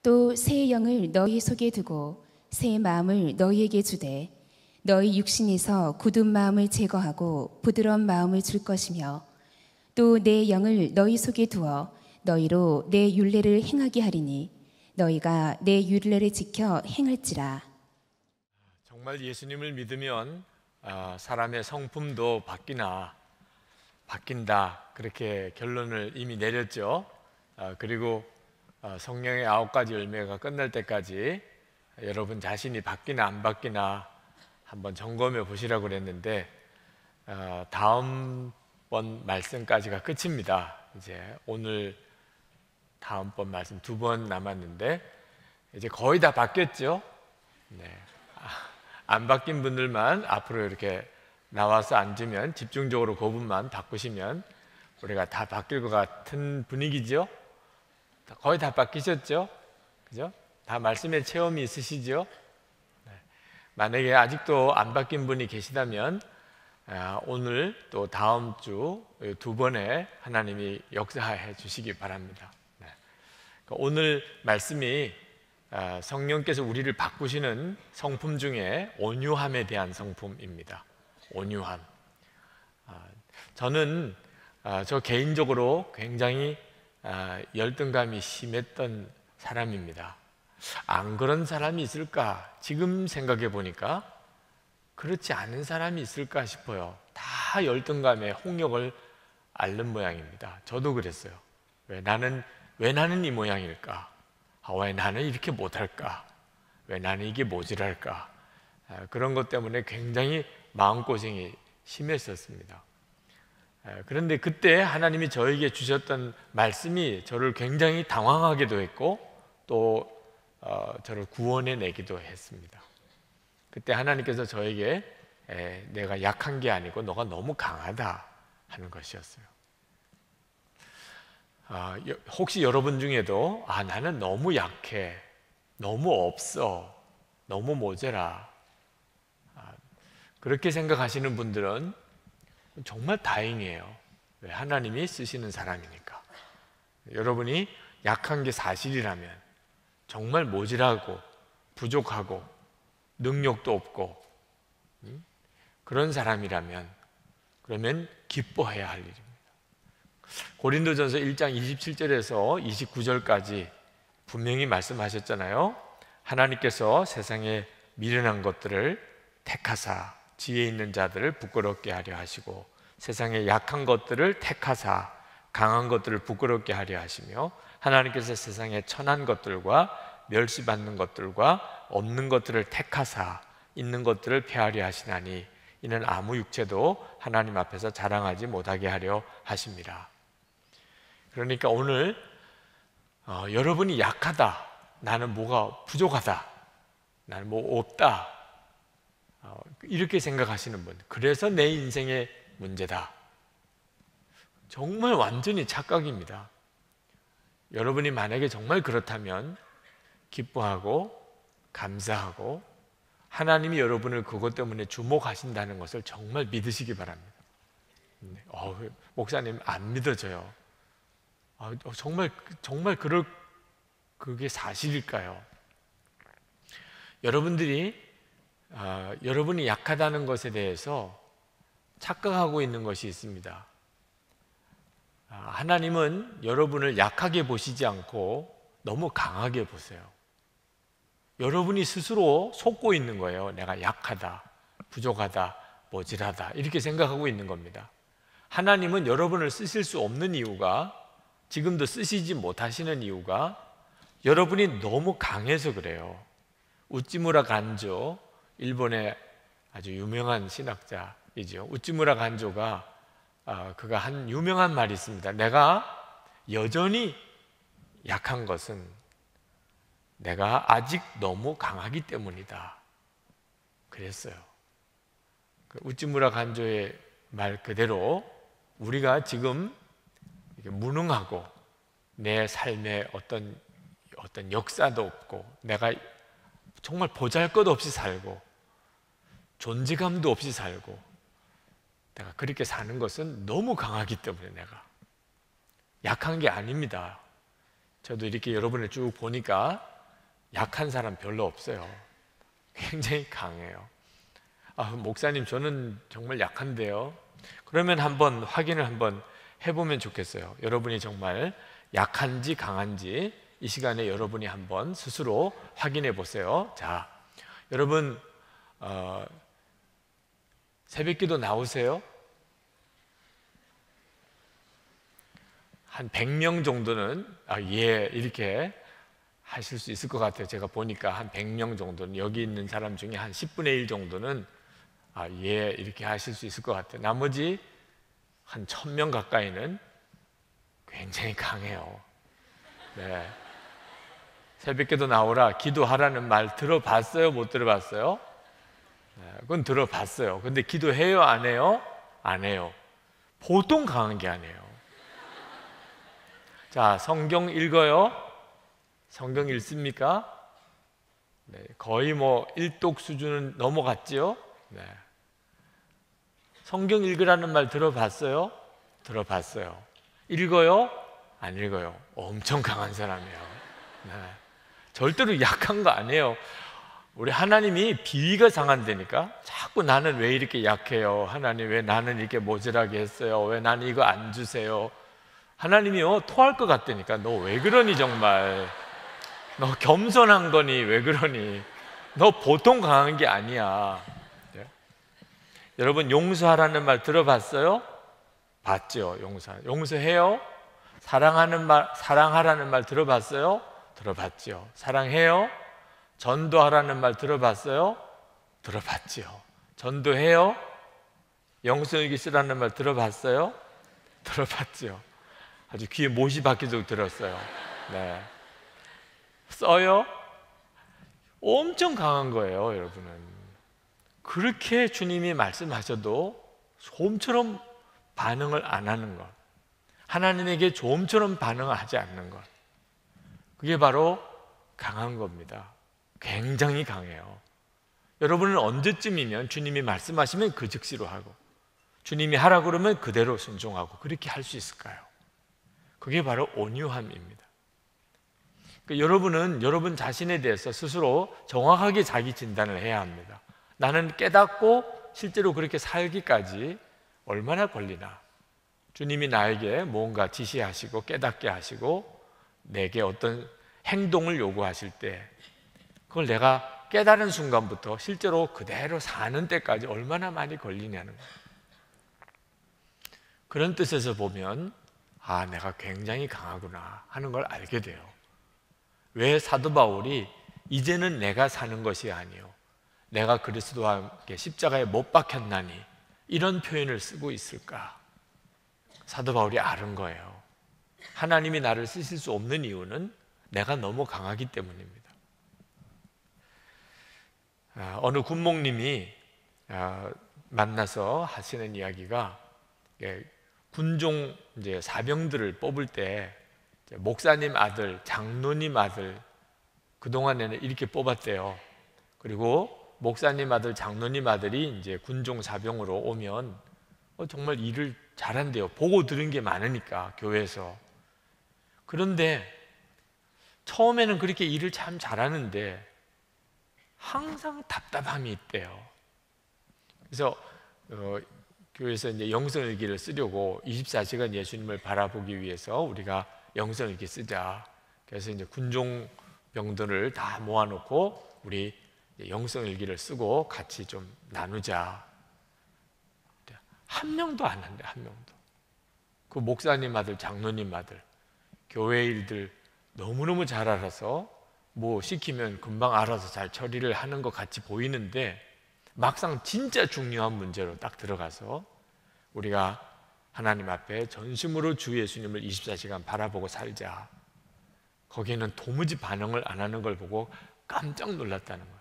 또 새 영을 너희 속에 두고 새 마음을 너희에게 주되 너희 육신에서 굳은 마음을 제거하고 부드러운 마음을 줄 것이며 또 내 영을 너희 속에 두어 너희로 내 율례를 행하게 하리니 너희가 내 율례를 지켜 행할지라. 정말 예수님을 믿으면 사람의 성품도 바뀐다, 그렇게 결론을 이미 내렸죠. 그리고 성령의 9가지 열매가 끝날 때까지 여러분 자신이 바뀌나 안 바뀌나 한번 점검해 보시라고 그랬는데, 다음번 말씀까지가 끝입니다. 이제 오늘 다음번 말씀 2번 남았는데 이제 거의 다 바뀌었죠. 네. 안 바뀐 분들만 앞으로 이렇게 나와서 앉으면, 집중적으로 그 부분만 바꾸시면 우리가 다 바뀔 것 같은 분위기죠. 거의 다 바뀌셨죠? 그죠? 다 말씀의 체험이 있으시죠? 네. 만약에 아직도 안 바뀐 분이 계시다면 오늘 또 다음 주 2번에 하나님이 역사해 주시기 바랍니다. 네. 오늘 말씀이 성령께서 우리를 바꾸시는 성품 중에 온유함에 대한 성품입니다. 온유함. 저는 저 개인적으로 굉장히 열등감이 심했던 사람입니다. 안 그런 사람이 있을까? 지금 생각해 보니까 그렇지 않은 사람이 있을까 싶어요. 다 열등감에 홍역을 앓는 모양입니다. 저도 그랬어요. 왜 나는 이 모양일까? 왜 나는 이렇게 못할까? 왜 나는 이게 모자랄까? 그런 것 때문에 굉장히 마음고생이 심했었습니다. 그런데 그때 하나님이 저에게 주셨던 말씀이 저를 굉장히 당황하게도 했고 또 저를 구원해 내기도 했습니다. 그때 하나님께서 저에게 내가 약한 게 아니고 너가 너무 강하다 하는 것이었어요. 혹시 여러분 중에도 나는 너무 약해, 너무 없어, 너무 모자라, 그렇게 생각하시는 분들은 정말 다행이에요. 왜? 하나님이 쓰시는 사람이니까. 여러분이 약한 게 사실이라면, 정말 모질하고 부족하고 능력도 없고 그런 사람이라면, 그러면 기뻐해야 할 일입니다. 고린도전서 1장 27절에서 29절까지 분명히 말씀하셨잖아요. 하나님께서 세상에 미련한 것들을 택하사 지혜 있는 자들을 부끄럽게 하려 하시고 세상에 약한 것들을 택하사 강한 것들을 부끄럽게 하려 하시며 하나님께서 세상에 천한 것들과 멸시받는 것들과 없는 것들을 택하사 있는 것들을 폐하려 하시나니 이는 아무 육체도 하나님 앞에서 자랑하지 못하게 하려 하심이라. 그러니까 오늘 여러분이 약하다, 나는 뭐가 부족하다, 나는 뭐 없다, 이렇게 생각하시는 분, 그래서 내 인생의 문제다, 정말 완전히 착각입니다. 여러분이 만약에 정말 그렇다면 기뻐하고 감사하고 하나님이 여러분을 그것 때문에 주목하신다는 것을 정말 믿으시기 바랍니다. 목사님 안 믿어져요. 정말 그게 사실일까요? 여러분들이 여러분이 약하다는 것에 대해서 착각하고 있는 것이 있습니다. 하나님은 여러분을 약하게 보시지 않고 너무 강하게 보세요. 여러분이 스스로 속고 있는 거예요. 내가 약하다, 부족하다, 모질하다 이렇게 생각하고 있는 겁니다. 하나님은 여러분을 쓰실 수 없는 이유가, 지금도 쓰시지 못하시는 이유가 여러분이 너무 강해서 그래요. 우찌무라 간조, 일본의 아주 유명한 신학자이죠. 우찌무라 간조가 그가 한 유명한 말이 있습니다. 내가 여전히 약한 것은 내가 아직 너무 강하기 때문이다 그랬어요. 우찌무라 간조의 말 그대로 우리가 지금 무능하고 내 삶에 어떤 역사도 없고 내가 정말 보잘것없이 살고 존재감도 없이 살고 내가 그렇게 사는 것은 너무 강하기 때문에 내가 약한 게 아닙니다. 저도 이렇게 여러분을 쭉 보니까 약한 사람 별로 없어요. 굉장히 강해요. 목사님 저는 정말 약한데요. 그러면 한번 확인을 한번 해보면 좋겠어요. 여러분이 정말 약한지 강한지 이 시간에 여러분이 한번 스스로 확인해 보세요. 자, 여러분 새벽기도 나오세요? 한 100명 정도는 예 이렇게 하실 수 있을 것 같아요. 제가 보니까 한 100명 정도는, 여기 있는 사람 중에 한 10분의 1 정도는 예 이렇게 하실 수 있을 것 같아요. 나머지 한 1000명 가까이는 굉장히 강해요. 네. 새벽기도 나오라, 기도하라는 말 들어봤어요? 못 들어봤어요? 네, 그건 들어봤어요. 근데 기도해요? 안 해요? 안 해요. 보통 강한 게 아니에요. 자, 성경 읽어요? 성경 읽습니까? 네, 거의 뭐 일독 수준은 넘어갔지요? 네. 성경 읽으라는 말 들어봤어요? 들어봤어요. 읽어요? 안 읽어요. 엄청 강한 사람이에요. 네. 절대로 약한 거 아니에요. 우리 하나님이 비위가 상한다니까. 자꾸 나는 왜 이렇게 약해요? 하나님 왜 나는 이렇게 모자라게 했어요? 왜 나는 이거 안 주세요? 하나님이요 토할 것 같다니까. 너 왜 그러니 정말. 너 겸손한 거니 왜 그러니. 너 보통 강한 게 아니야. 네? 여러분 용서하라는 말 들어봤어요? 봤죠. 용서해요? 사랑하라는 말 들어봤어요? 들어봤죠. 사랑해요? 전도하라는 말 들어봤어요? 들어봤죠. 전도해요? 영성일기 쓰라는 말 들어봤어요? 들어봤죠. 아주 귀에 못이 박히도록 들었어요. 네. 써요? 엄청 강한 거예요, 여러분은. 그렇게 주님이 말씀하셔도 소음처럼 반응을 안 하는 것, 하나님에게 조음처럼 반응을 하지 않는 것, 그게 바로 강한 겁니다. 굉장히 강해요. 여러분은 언제쯤이면 주님이 말씀하시면 그 즉시로 하고, 주님이 하라 그러면 그대로 순종하고, 그렇게 할 수 있을까요? 그게 바로 온유함입니다. 그러니까 여러분은 여러분 자신에 대해서 스스로 정확하게 자기 진단을 해야 합니다. 나는 깨닫고 실제로 그렇게 살기까지 얼마나 걸리나. 주님이 나에게 뭔가 지시하시고 깨닫게 하시고 내게 어떤 행동을 요구하실 때 그걸 내가 깨달은 순간부터 실제로 그대로 사는 때까지 얼마나 많이 걸리냐는 거예요. 그런 뜻에서 보면 내가 굉장히 강하구나 하는 걸 알게 돼요. 왜 사도 바울이 이제는 내가 사는 것이 아니요 내가 그리스도와 함께 십자가에 못 박혔나니 이런 표현을 쓰고 있을까? 사도 바울이 아는 거예요. 하나님이 나를 쓰실 수 없는 이유는 내가 너무 강하기 때문입니다. 어느 군목님이 만나서 하시는 이야기가, 군종 이제 사병들을 뽑을 때 목사님 아들, 장로님 아들 그동안에는 이렇게 뽑았대요. 그리고 목사님 아들, 장로님 아들이 이제 군종 사병으로 오면 정말 일을 잘한대요. 보고 들은 게 많으니까 교회에서. 그런데 처음에는 그렇게 일을 참 잘하는데 항상 답답함이 있대요. 그래서 교회에서 이제 영성일기를 쓰려고 24시간 예수님을 바라보기 위해서 우리가 영성일기 쓰자. 그래서 이제 군종병들을 다 모아놓고 우리 영성일기를 쓰고 같이 좀 나누자. 한 명도 안 한대, 한 명도. 그 목사님 아들, 장로님 아들, 교회 일들 너무너무 잘 알아서 뭐 시키면 금방 알아서 잘 처리를 하는 것 같이 보이는데 막상 진짜 중요한 문제로 딱 들어가서 우리가 하나님 앞에 전심으로 주 예수님을 24시간 바라보고 살자. 거기에는 도무지 반응을 안 하는 걸 보고 깜짝 놀랐다는 거예요.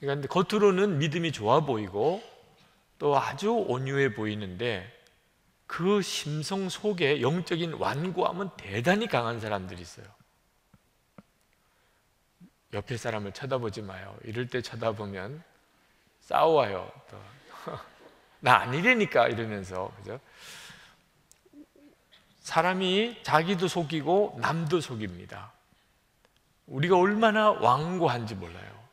그러니까 겉으로는 믿음이 좋아 보이고 또 아주 온유해 보이는데 그 심성 속에 영적인 완고함은 대단히 강한 사람들이 있어요. 옆에 사람을 쳐다보지 마요. 이럴 때 쳐다보면 싸워요. 나 아니라니까 이러면서. 그죠? 사람이 자기도 속이고 남도 속입니다. 우리가 얼마나 완고한지 몰라요.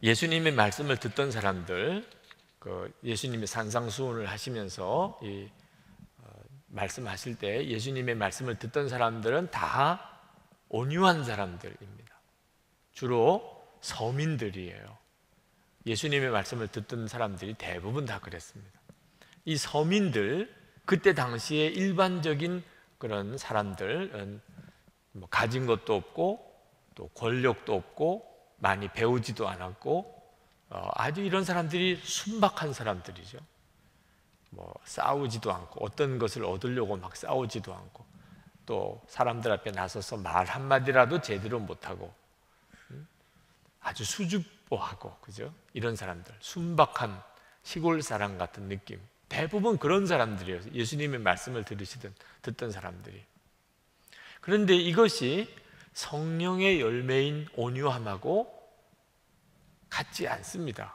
예수님의 말씀을 듣던 사람들, 예수님이 산상수훈을 하시면서 말씀하실 때 예수님의 말씀을 듣던 사람들은 다 온유한 사람들입니다. 주로 서민들이에요. 예수님의 말씀을 듣던 사람들이 대부분 다 그랬습니다. 이 서민들, 그때 당시에 일반적인 그런 사람들은 뭐 가진 것도 없고 또 권력도 없고 많이 배우지도 않았고 아주 이런 사람들이 순박한 사람들이죠. 뭐 싸우지도 않고 어떤 것을 얻으려고 막 싸우지도 않고 또 사람들 앞에 나서서 말 한마디라도 제대로 못하고 아주 수줍어하고, 그죠? 이런 사람들, 순박한 시골 사람 같은 느낌, 대부분 그런 사람들이에요. 예수님의 말씀을 듣던 사람들이. 그런데 이것이 성령의 열매인 온유함하고 같지 않습니다.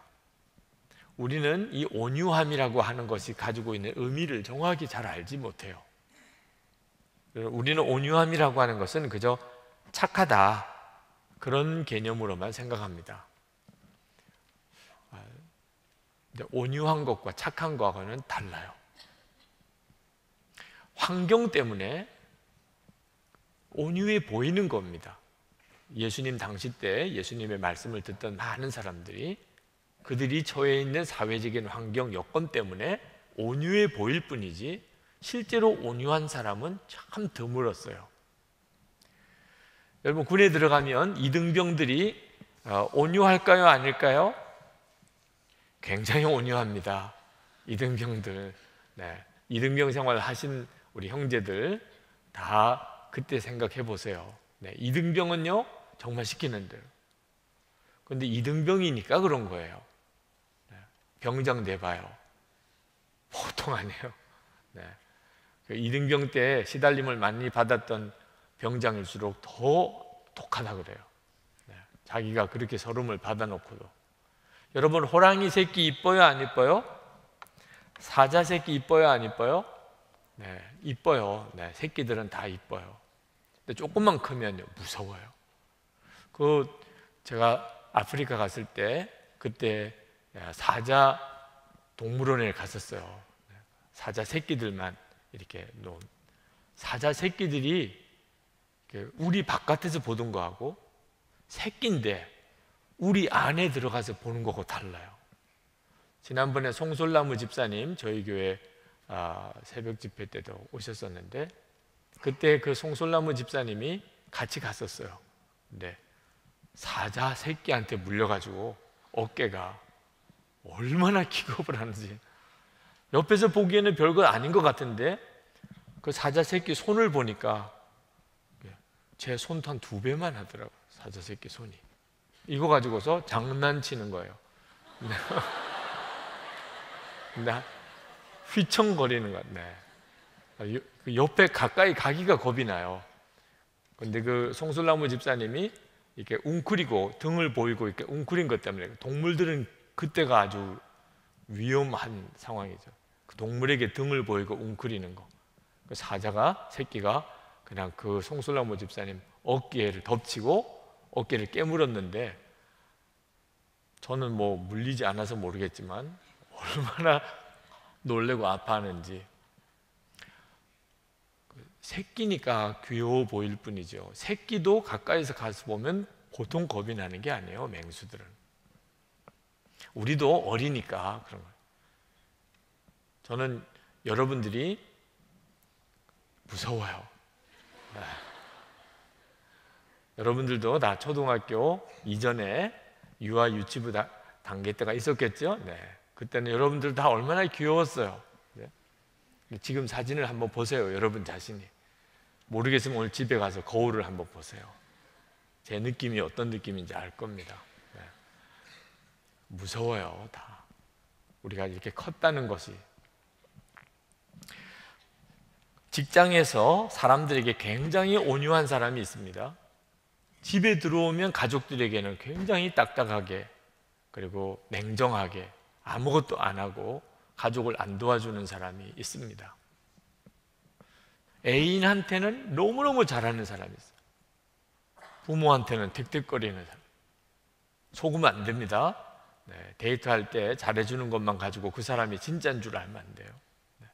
우리는 이 온유함이라고 하는 것이 가지고 있는 의미를 정확히 잘 알지 못해요. 우리는 온유함이라고 하는 것은 그저 착하다, 그런 개념으로만 생각합니다. 온유한 것과 착한 것과는 달라요. 환경 때문에 온유해 보이는 겁니다. 예수님 당시 때 예수님의 말씀을 듣던 많은 사람들이 그들이 처해 있는 사회적인 환경 여건 때문에 온유해 보일 뿐이지 실제로 온유한 사람은 참 드물었어요. 여러분, 군에 들어가면 이등병들이 온유할까요, 아닐까요? 굉장히 온유합니다. 이등병들. 네. 이등병 생활 하신 우리 형제들 다 그때 생각해 보세요. 네. 이등병은요 정말 시키는 대로. 그런데 이등병이니까 그런 거예요. 네. 병장 내봐요. 보통 아니에요. 네. 이등병 때 시달림을 많이 받았던 병장일수록 더 독하다 그래요. 네. 자기가 그렇게 서름을 받아놓고도. 여러분, 호랑이 새끼 이뻐요, 안 이뻐요? 사자 새끼 이뻐요, 안 이뻐요? 네, 이뻐요. 네, 새끼들은 다 이뻐요. 근데 조금만 크면요 무서워요. 제가 아프리카 갔을 때 그때 사자 동물원에 갔었어요. 사자 새끼들만 이렇게 놓은. 사자 새끼들이 우리 바깥에서 보던 거하고 새끼인데 우리 안에 들어가서 보는 거하고 달라요. 지난번에 송솔나무 집사님 저희 교회 새벽 집회 때도 오셨었는데 그때 그 송솔나무 집사님이 같이 갔었어요. 근데 사자 새끼한테 물려가지고 어깨가 얼마나 기겁을 하는지 옆에서 보기에는 별거 아닌 것 같은데 그 사자 새끼 손을 보니까 제 손 한 2배만 하더라고요. 사자 새끼 손이. 이거 가지고서 장난치는 거예요. 근데 휘청거리는 것 같네. 옆에 가까이 가기가 겁이 나요. 근데 그 송솔나무 집사님이 이렇게 웅크리고 등을 보이고 이렇게 웅크린 것 때문에 동물들은 그때가 아주 위험한 상황이죠. 그 동물에게 등을 보이고 웅크리는 거. 그 사자가 새끼가 그냥 그 송솔나무 집사님 어깨를 덮치고 어깨를 깨물었는데 저는 뭐 물리지 않아서 모르겠지만 얼마나 놀래고 아파하는지. 새끼니까 귀여워 보일 뿐이죠. 새끼도 가까이서 가서 보면 보통 겁이 나는 게 아니에요. 맹수들은. 우리도 어리니까 그런 거예요. 저는 여러분들이 무서워요. 네. 여러분들도 다 초등학교 이전에 유아 유치부 단계 때가 있었겠죠? 네. 그때는 여러분들 다 얼마나 귀여웠어요. 네. 지금 사진을 한번 보세요. 여러분 자신이. 모르겠으면 오늘 집에 가서 거울을 한번 보세요. 제 느낌이 어떤 느낌인지 알 겁니다. 네. 무서워요, 다. 우리가 이렇게 컸다는 것이. 직장에서 사람들에게 굉장히 온유한 사람이 있습니다. 집에 들어오면 가족들에게는 굉장히 딱딱하게 그리고 냉정하게 아무것도 안 하고 가족을 안 도와주는 사람이 있습니다. 애인한테는 너무너무 잘하는 사람이 있어요. 부모한테는 틱틱거리는 사람. 속으면 안 됩니다. 네, 데이트할 때 잘해주는 것만 가지고 그 사람이 진짜인 줄 알면 안 돼요. 네.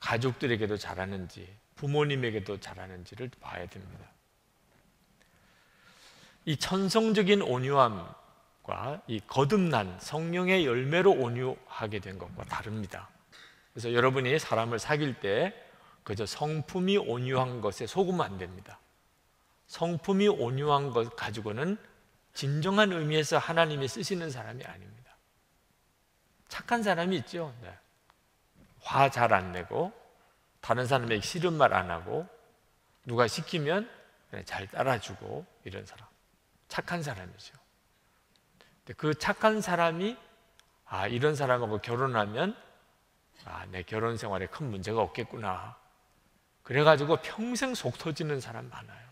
가족들에게도 잘하는지 부모님에게도 잘하는지를 봐야 됩니다. 이 천성적인 온유함과 이 거듭난 성령의 열매로 온유하게 된 것과 다릅니다. 그래서 여러분이 사람을 사귈 때 그저 성품이 온유한 것에 속으면 안 됩니다. 성품이 온유한 것 가지고는 진정한 의미에서 하나님이 쓰시는 사람이 아닙니다. 착한 사람이 있죠. 네. 화 잘 안 내고 다른 사람에게 싫은 말 안 하고 누가 시키면 잘 따라주고 이런 사람, 착한 사람이죠. 근데 그 착한 사람이 이런 사람하고 결혼하면 내 결혼 생활에 큰 문제가 없겠구나. 그래가지고 평생 속 터지는 사람 많아요.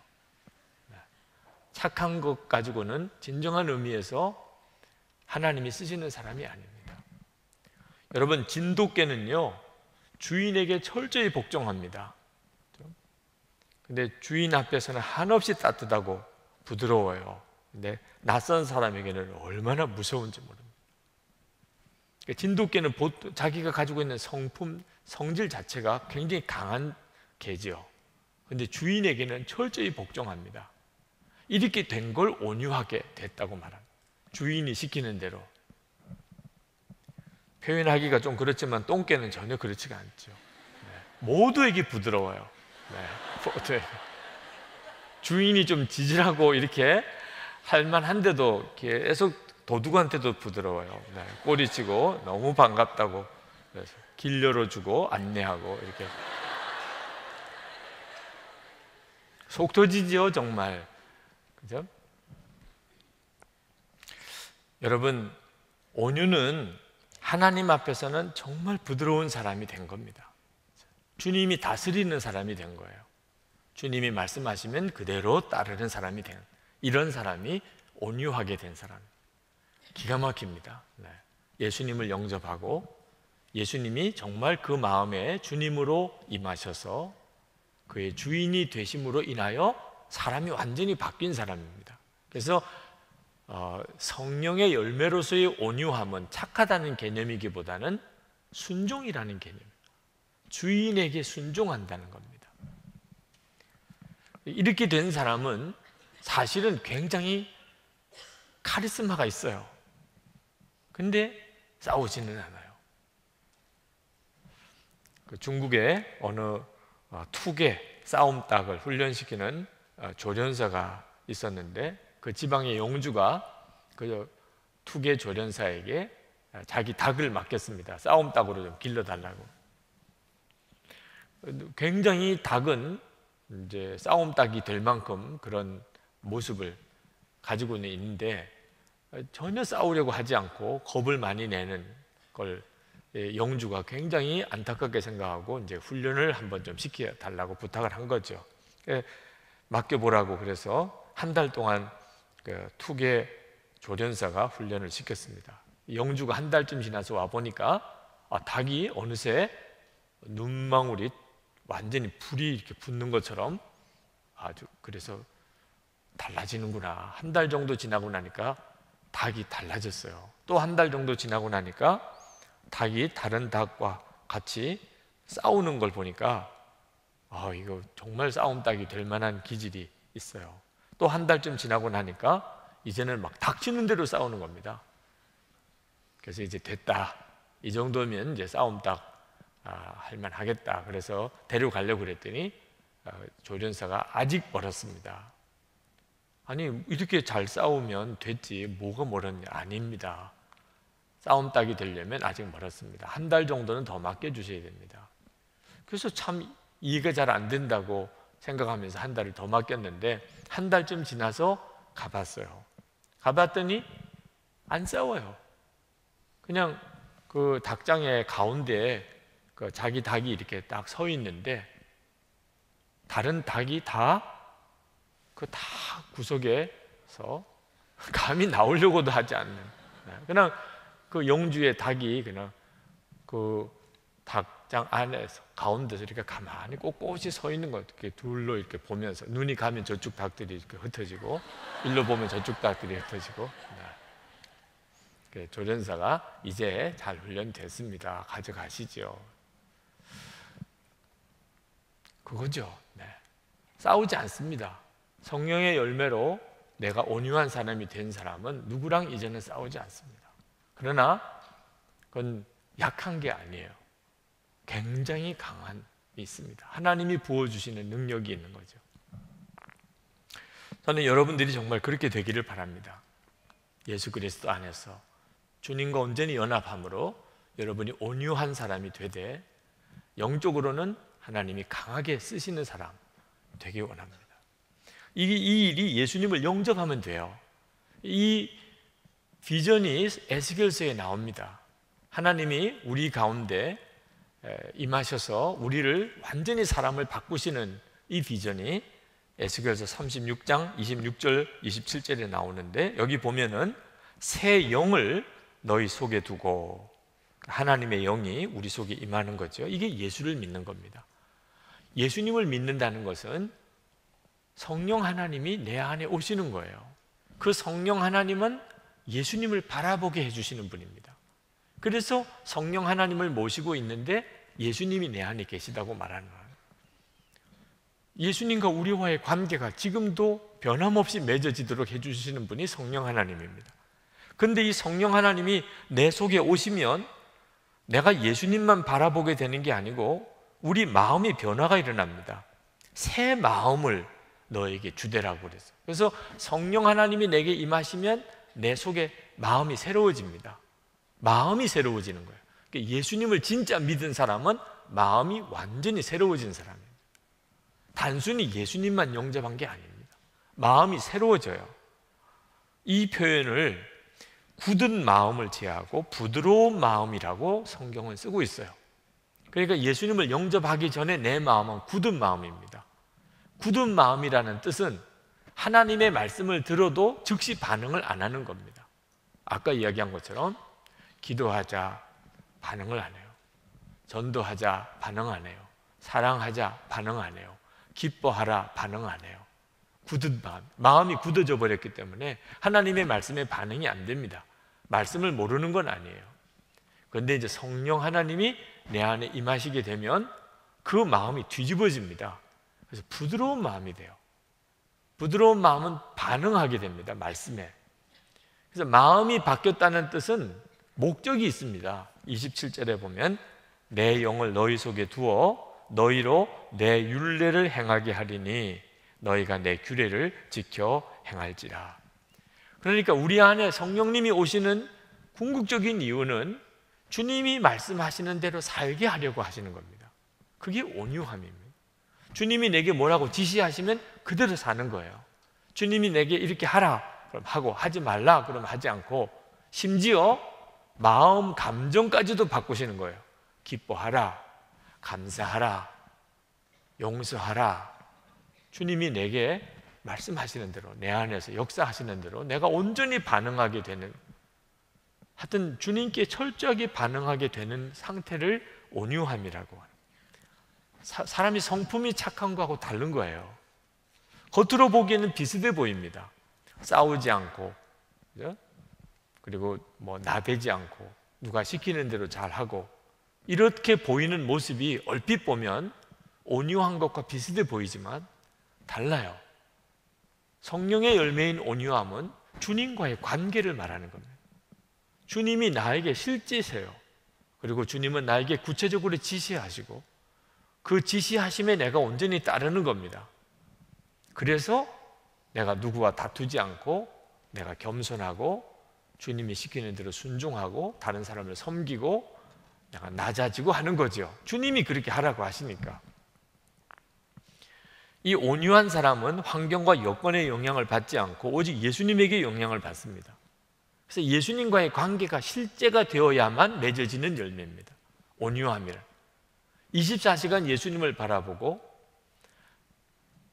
착한 것 가지고는 진정한 의미에서 하나님이 쓰시는 사람이 아닙니다. 여러분, 진돗개는요 주인에게 철저히 복종합니다. 근데 주인 앞에서는 한없이 따뜻하고 부드러워요. 근데 낯선 사람에게는 얼마나 무서운지 모릅니다. 진돗개는 자기가 가지고 있는 성품, 성질 자체가 굉장히 강한 개죠. 근데 주인에게는 철저히 복종합니다. 이렇게 된 걸 온유하게 됐다고 말합니다. 주인이 시키는 대로. 표현하기가 좀 그렇지만 똥개는 전혀 그렇지가 않죠. 네. 모두에게 부드러워요. 네. 모두에게. 주인이 좀 지질하고 이렇게 할만한데도 계속 도둑한테도 부드러워요. 네. 꼬리치고 너무 반갑다고 그래서 길 열어주고 안내하고 이렇게 속 터지죠 정말. 그죠? 여러분, 온유는 하나님 앞에서는 정말 부드러운 사람이 된 겁니다. 주님이 다스리는 사람이 된 거예요. 주님이 말씀하시면 그대로 따르는 사람이 된, 이런 사람이 온유하게 된 사람. 기가 막힙니다. 네. 예수님을 영접하고 예수님이 정말 그 마음에 주님으로 임하셔서 그의 주인이 되심으로 인하여 사람이 완전히 바뀐 사람입니다. 그래서 성령의 열매로서의 온유함은 착하다는 개념이기보다는 순종이라는 개념입니다. 주인에게 순종한다는 겁니다. 이렇게 된 사람은 사실은 굉장히 카리스마가 있어요. 근데 싸우지는 않아요. 중국의 어느 투개 싸움닭을 훈련시키는 조련사가 있었는데 그 지방의 영주가 그 투개 조련사에게 자기 닭을 맡겼습니다. 싸움닭으로 좀 길러달라고. 굉장히 닭은 이제 싸움닭이 될 만큼 그런 모습을 가지고는 있는데 전혀 싸우려고 하지 않고 겁을 많이 내는 걸 영주가 굉장히 안타깝게 생각하고 이제 훈련을 한번 좀 시켜달라고 부탁을 한 거죠. 맡겨보라고 그래서 한 달 동안 그 투개 조련사가 훈련을 시켰습니다. 영주가 한 달쯤 지나서 와 보니까 닭이 어느새 눈망울이 완전히 불이 이렇게 붙는 것처럼 아주 그래서 달라지는구나. 한 달 정도 지나고 나니까 닭이 달라졌어요. 또 한 달 정도 지나고 나니까 닭이 다른 닭과 같이 싸우는 걸 보니까 이거 정말 싸움닭이 될 만한 기질이 있어요. 또 한 달쯤 지나고 나니까 이제는 막 닥치는 대로 싸우는 겁니다. 그래서 이제 됐다. 이 정도면 이제 싸움닭 할만 하겠다. 그래서 데려가려고 그랬더니 조련사가 아직 멀었습니다. 아니 이렇게 잘 싸우면 됐지 뭐가 멀었냐. 아닙니다. 싸움닭이 되려면 아직 멀었습니다. 한 달 정도는 더 맡겨주셔야 됩니다. 그래서 참 이해가 잘 안 된다고 생각하면서 한 달을 더 맡겼는데 한 달쯤 지나서 가봤어요. 가봤더니 안 싸워요. 그냥 그 닭장의 가운데에 그 자기 닭이 이렇게 딱 서 있는데 다른 닭이 다 구석에서 감히 나오려고도 하지 않는 그냥 그 영주의 닭이 그냥 그 닭 장 안에서 가운데서 이렇게 가만히 꼿꼿이 서 있는 것, 이렇게 둘로 이렇게 보면서 눈이 가면 저쪽 닭들이 이렇게 흩어지고 일로 보면 저쪽 닭들이 흩어지고. 조련사가 이제 잘 훈련됐습니다. 가져가시죠. 그거죠. 싸우지 않습니다. 성령의 열매로 내가 온유한 사람이 된 사람은 누구랑 이제는 싸우지 않습니다. 그러나 그건 약한 게 아니에요. 굉장히 강함이 있습니다. 하나님이 부어주시는 능력이 있는 거죠. 저는 여러분들이 정말 그렇게 되기를 바랍니다. 예수 그리스도 안에서 주님과 온전히 연합함으로 여러분이 온유한 사람이 되되 영적으로는 하나님이 강하게 쓰시는 사람 되기 원합니다. 이 일이 예수님을 영접하면 돼요. 이 비전이 에스겔서에 나옵니다. 하나님이 우리 가운데 임하셔서 우리를 완전히 사람을 바꾸시는 이 비전이 에스겔서 36장 26절 27절에 나오는데, 여기 보면은 새 영을 너희 속에 두고, 하나님의 영이 우리 속에 임하는 거죠. 이게 예수를 믿는 겁니다. 예수님을 믿는다는 것은 성령 하나님이 내 안에 오시는 거예요. 그 성령 하나님은 예수님을 바라보게 해주시는 분입니다. 그래서 성령 하나님을 모시고 있는데 예수님이 내 안에 계시다고 말하는 거예요. 예수님과 우리와의 관계가 지금도 변함없이 맺어지도록 해주시는 분이 성령 하나님입니다. 그런데 이 성령 하나님이 내 속에 오시면 내가 예수님만 바라보게 되는 게 아니고 우리 마음의 변화가 일어납니다. 새 마음을 너에게 주되라고 그랬어요. 그래서 성령 하나님이 내게 임하시면 내 속에 마음이 새로워집니다. 마음이 새로워지는 거예요. 그러니까 예수님을 진짜 믿은 사람은 마음이 완전히 새로워진 사람입니다. 단순히 예수님만 영접한 게 아닙니다. 마음이 새로워져요. 이 표현을 굳은 마음을 제하고 부드러운 마음이라고 성경은 쓰고 있어요. 그러니까 예수님을 영접하기 전에 내 마음은 굳은 마음입니다. 굳은 마음이라는 뜻은 하나님의 말씀을 들어도 즉시 반응을 안 하는 겁니다. 아까 이야기한 것처럼 기도하자, 반응을 안 해요. 전도하자, 반응 안 해요. 사랑하자, 반응 안 해요. 기뻐하라, 반응 안 해요. 굳은 마음이 굳어져 버렸기 때문에 하나님의 말씀에 반응이 안 됩니다. 말씀을 모르는 건 아니에요. 그런데 이제 성령 하나님이 내 안에 임하시게 되면 그 마음이 뒤집어집니다. 그래서 부드러운 마음이 돼요. 부드러운 마음은 반응하게 됩니다. 말씀에. 그래서 마음이 바뀌었다는 뜻은 목적이 있습니다. 27절에 보면 내 영을 너희 속에 두어 너희로 내 율례를 행하게 하리니 너희가 내 규례를 지켜 행할지라. 그러니까 우리 안에 성령님이 오시는 궁극적인 이유는 주님이 말씀하시는 대로 살게 하려고 하시는 겁니다. 그게 온유함입니다. 주님이 내게 뭐라고 지시하시면 그대로 사는 거예요. 주님이 내게 이렇게 하라 그럼 하고, 하지 말라 그럼 하지 않고, 심지어 마음 감정까지도 바꾸시는 거예요. 기뻐하라, 감사하라, 용서하라. 주님이 내게 말씀하시는 대로, 내 안에서 역사하시는 대로 내가 온전히 반응하게 되는, 하여튼 주님께 철저하게 반응하게 되는 상태를 온유함이라고 합니다. 사람이 성품이 착한 거하고 다른 거예요. 겉으로 보기에는 비슷해 보입니다. 싸우지 않고, 그리고 나대지 않고, 누가 시키는 대로 잘하고, 이렇게 보이는 모습이 얼핏 보면 온유한 것과 비슷해 보이지만 달라요. 성령의 열매인 온유함은 주님과의 관계를 말하는 겁니다. 주님이 나에게 실제세요. 그리고 주님은 나에게 구체적으로 지시하시고 그 지시하심에 내가 온전히 따르는 겁니다. 그래서 내가 누구와 다투지 않고 내가 겸손하고 주님이 시키는 대로 순종하고 다른 사람을 섬기고 내가 낮아지고 하는 거죠. 주님이 그렇게 하라고 하시니까. 이 온유한 사람은 환경과 여건의 영향을 받지 않고 오직 예수님에게 영향을 받습니다. 그래서 예수님과의 관계가 실제가 되어야만 맺어지는 열매입니다. 온유함이란 24시간 예수님을 바라보고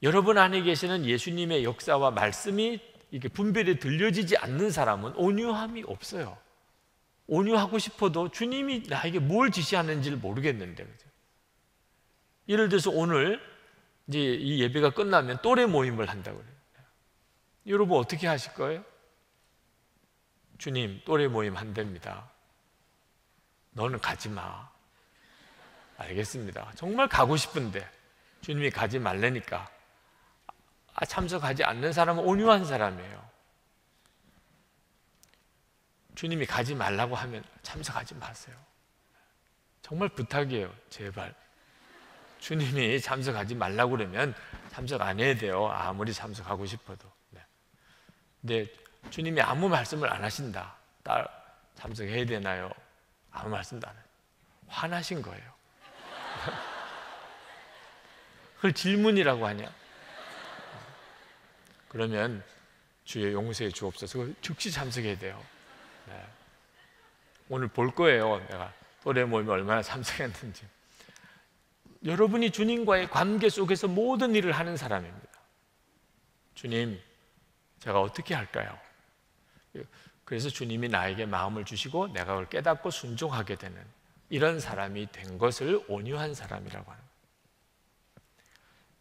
여러분 안에 계시는 예수님의 역사와 말씀이 이렇게 분별이 들려지지 않는 사람은 온유함이 없어요. 온유하고 싶어도 주님이 나에게 뭘 지시하는지를 모르겠는데, 그죠? 예를 들어서 오늘 이제 이 예배가 끝나면 또래 모임을 한다고 그래요. 여러분 어떻게 하실 거예요? 주님, 또래 모임 한답니다. 너는 가지 마. 알겠습니다. 정말 가고 싶은데 주님이 가지 말라니까 참석하지 않는 사람은 온유한 사람이에요. 주님이 가지 말라고 하면 참석하지 마세요. 정말 부탁이에요. 제발. 주님이 참석하지 말라고 그러면 참석 안 해야 돼요. 아무리 참석하고 싶어도. 근데 주님이 아무 말씀을 안 하신다. 딸 참석해야 되나요? 아무 말씀도 안 해요. 화나신 거예요. 그걸 질문이라고 하냐? 그러면 주의 용서해 주옵소서. 즉시 참석해야 돼요. 오늘 볼 거예요. 내가 또래 모임에 얼마나 참석했는지. 여러분이 주님과의 관계 속에서 모든 일을 하는 사람입니다. 주님, 제가 어떻게 할까요? 그래서 주님이 나에게 마음을 주시고 내가 그걸 깨닫고 순종하게 되는 이런 사람이 된 것을 온유한 사람이라고 합니다.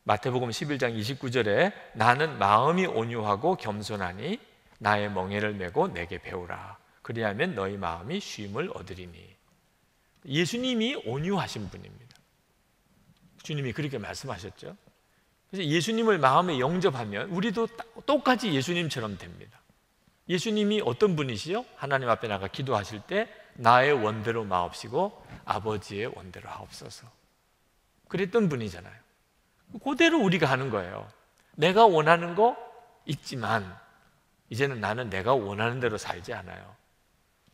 마태복음 11장 29절에 나는 마음이 온유하고 겸손하니 나의 멍에를 메고 내게 배우라. 그리하면 너희 마음이 쉼을 얻으리니. 예수님이 온유하신 분입니다. 주님이 그렇게 말씀하셨죠. 그래서 예수님을 마음에 영접하면 우리도 똑같이 예수님처럼 됩니다. 예수님이 어떤 분이시요? 하나님 앞에 나가 기도하실 때 나의 원대로 마옵시고 아버지의 원대로 하옵소서. 그랬던 분이잖아요. 그대로 우리가 하는 거예요. 내가 원하는 거 있지만 이제는 나는 내가 원하는 대로 살지 않아요.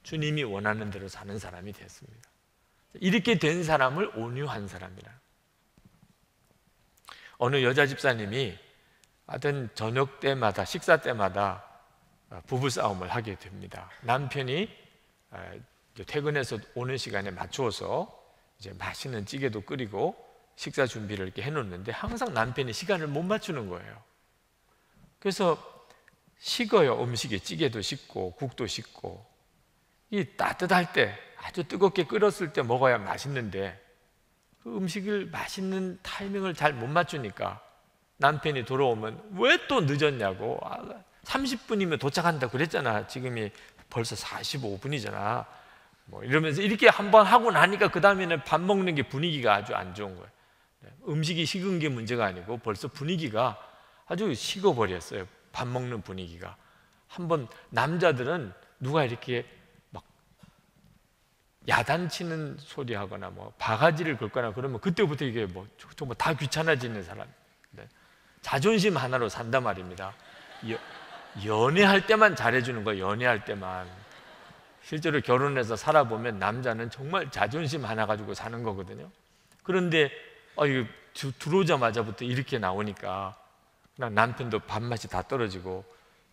주님이 원하는 대로 사는 사람이 됐습니다. 이렇게 된 사람을 온유한 사람이라. 어느 여자 집사님이 하여튼 저녁 때마다 식사 때마다 부부싸움을 하게 됩니다. 남편이 퇴근해서 오는 시간에 맞추어서 이제 맛있는 찌개도 끓이고 식사 준비를 이렇게 해놓는데 항상 남편이 시간을 못 맞추는 거예요. 그래서 식어요. 음식이 찌개도 식고 국도 식고. 이 따뜻할 때 아주 뜨겁게 끓였을 때 먹어야 맛있는데 그 음식을 맛있는 타이밍을 잘 못 맞추니까 남편이 돌아오면 왜 또 늦었냐고. 30분이면 도착한다 그랬잖아. 지금이 벌써 45분이잖아. 뭐 이러면서 이렇게 한번 하고 나니까 그 다음에는 밥 먹는 게 분위기가 아주 안 좋은 거예요. 음식이 식은 게 문제가 아니고 벌써 분위기가 아주 식어버렸어요. 밥 먹는 분위기가. 한번 남자들은 누가 이렇게 막 야단치는 소리 하거나 뭐 바가지를 긁거나 그러면 그때부터 이게 뭐 정말 다 귀찮아지는 사람. 자존심 하나로 산단 말입니다. 연애할 때만 잘해주는 거예요. 연애할 때만. 실제로 결혼해서 살아보면 남자는 정말 자존심 하나 가지고 사는 거거든요. 그런데 이거 들어오자마자부터 이렇게 나오니까 그냥 남편도 밥맛이 다 떨어지고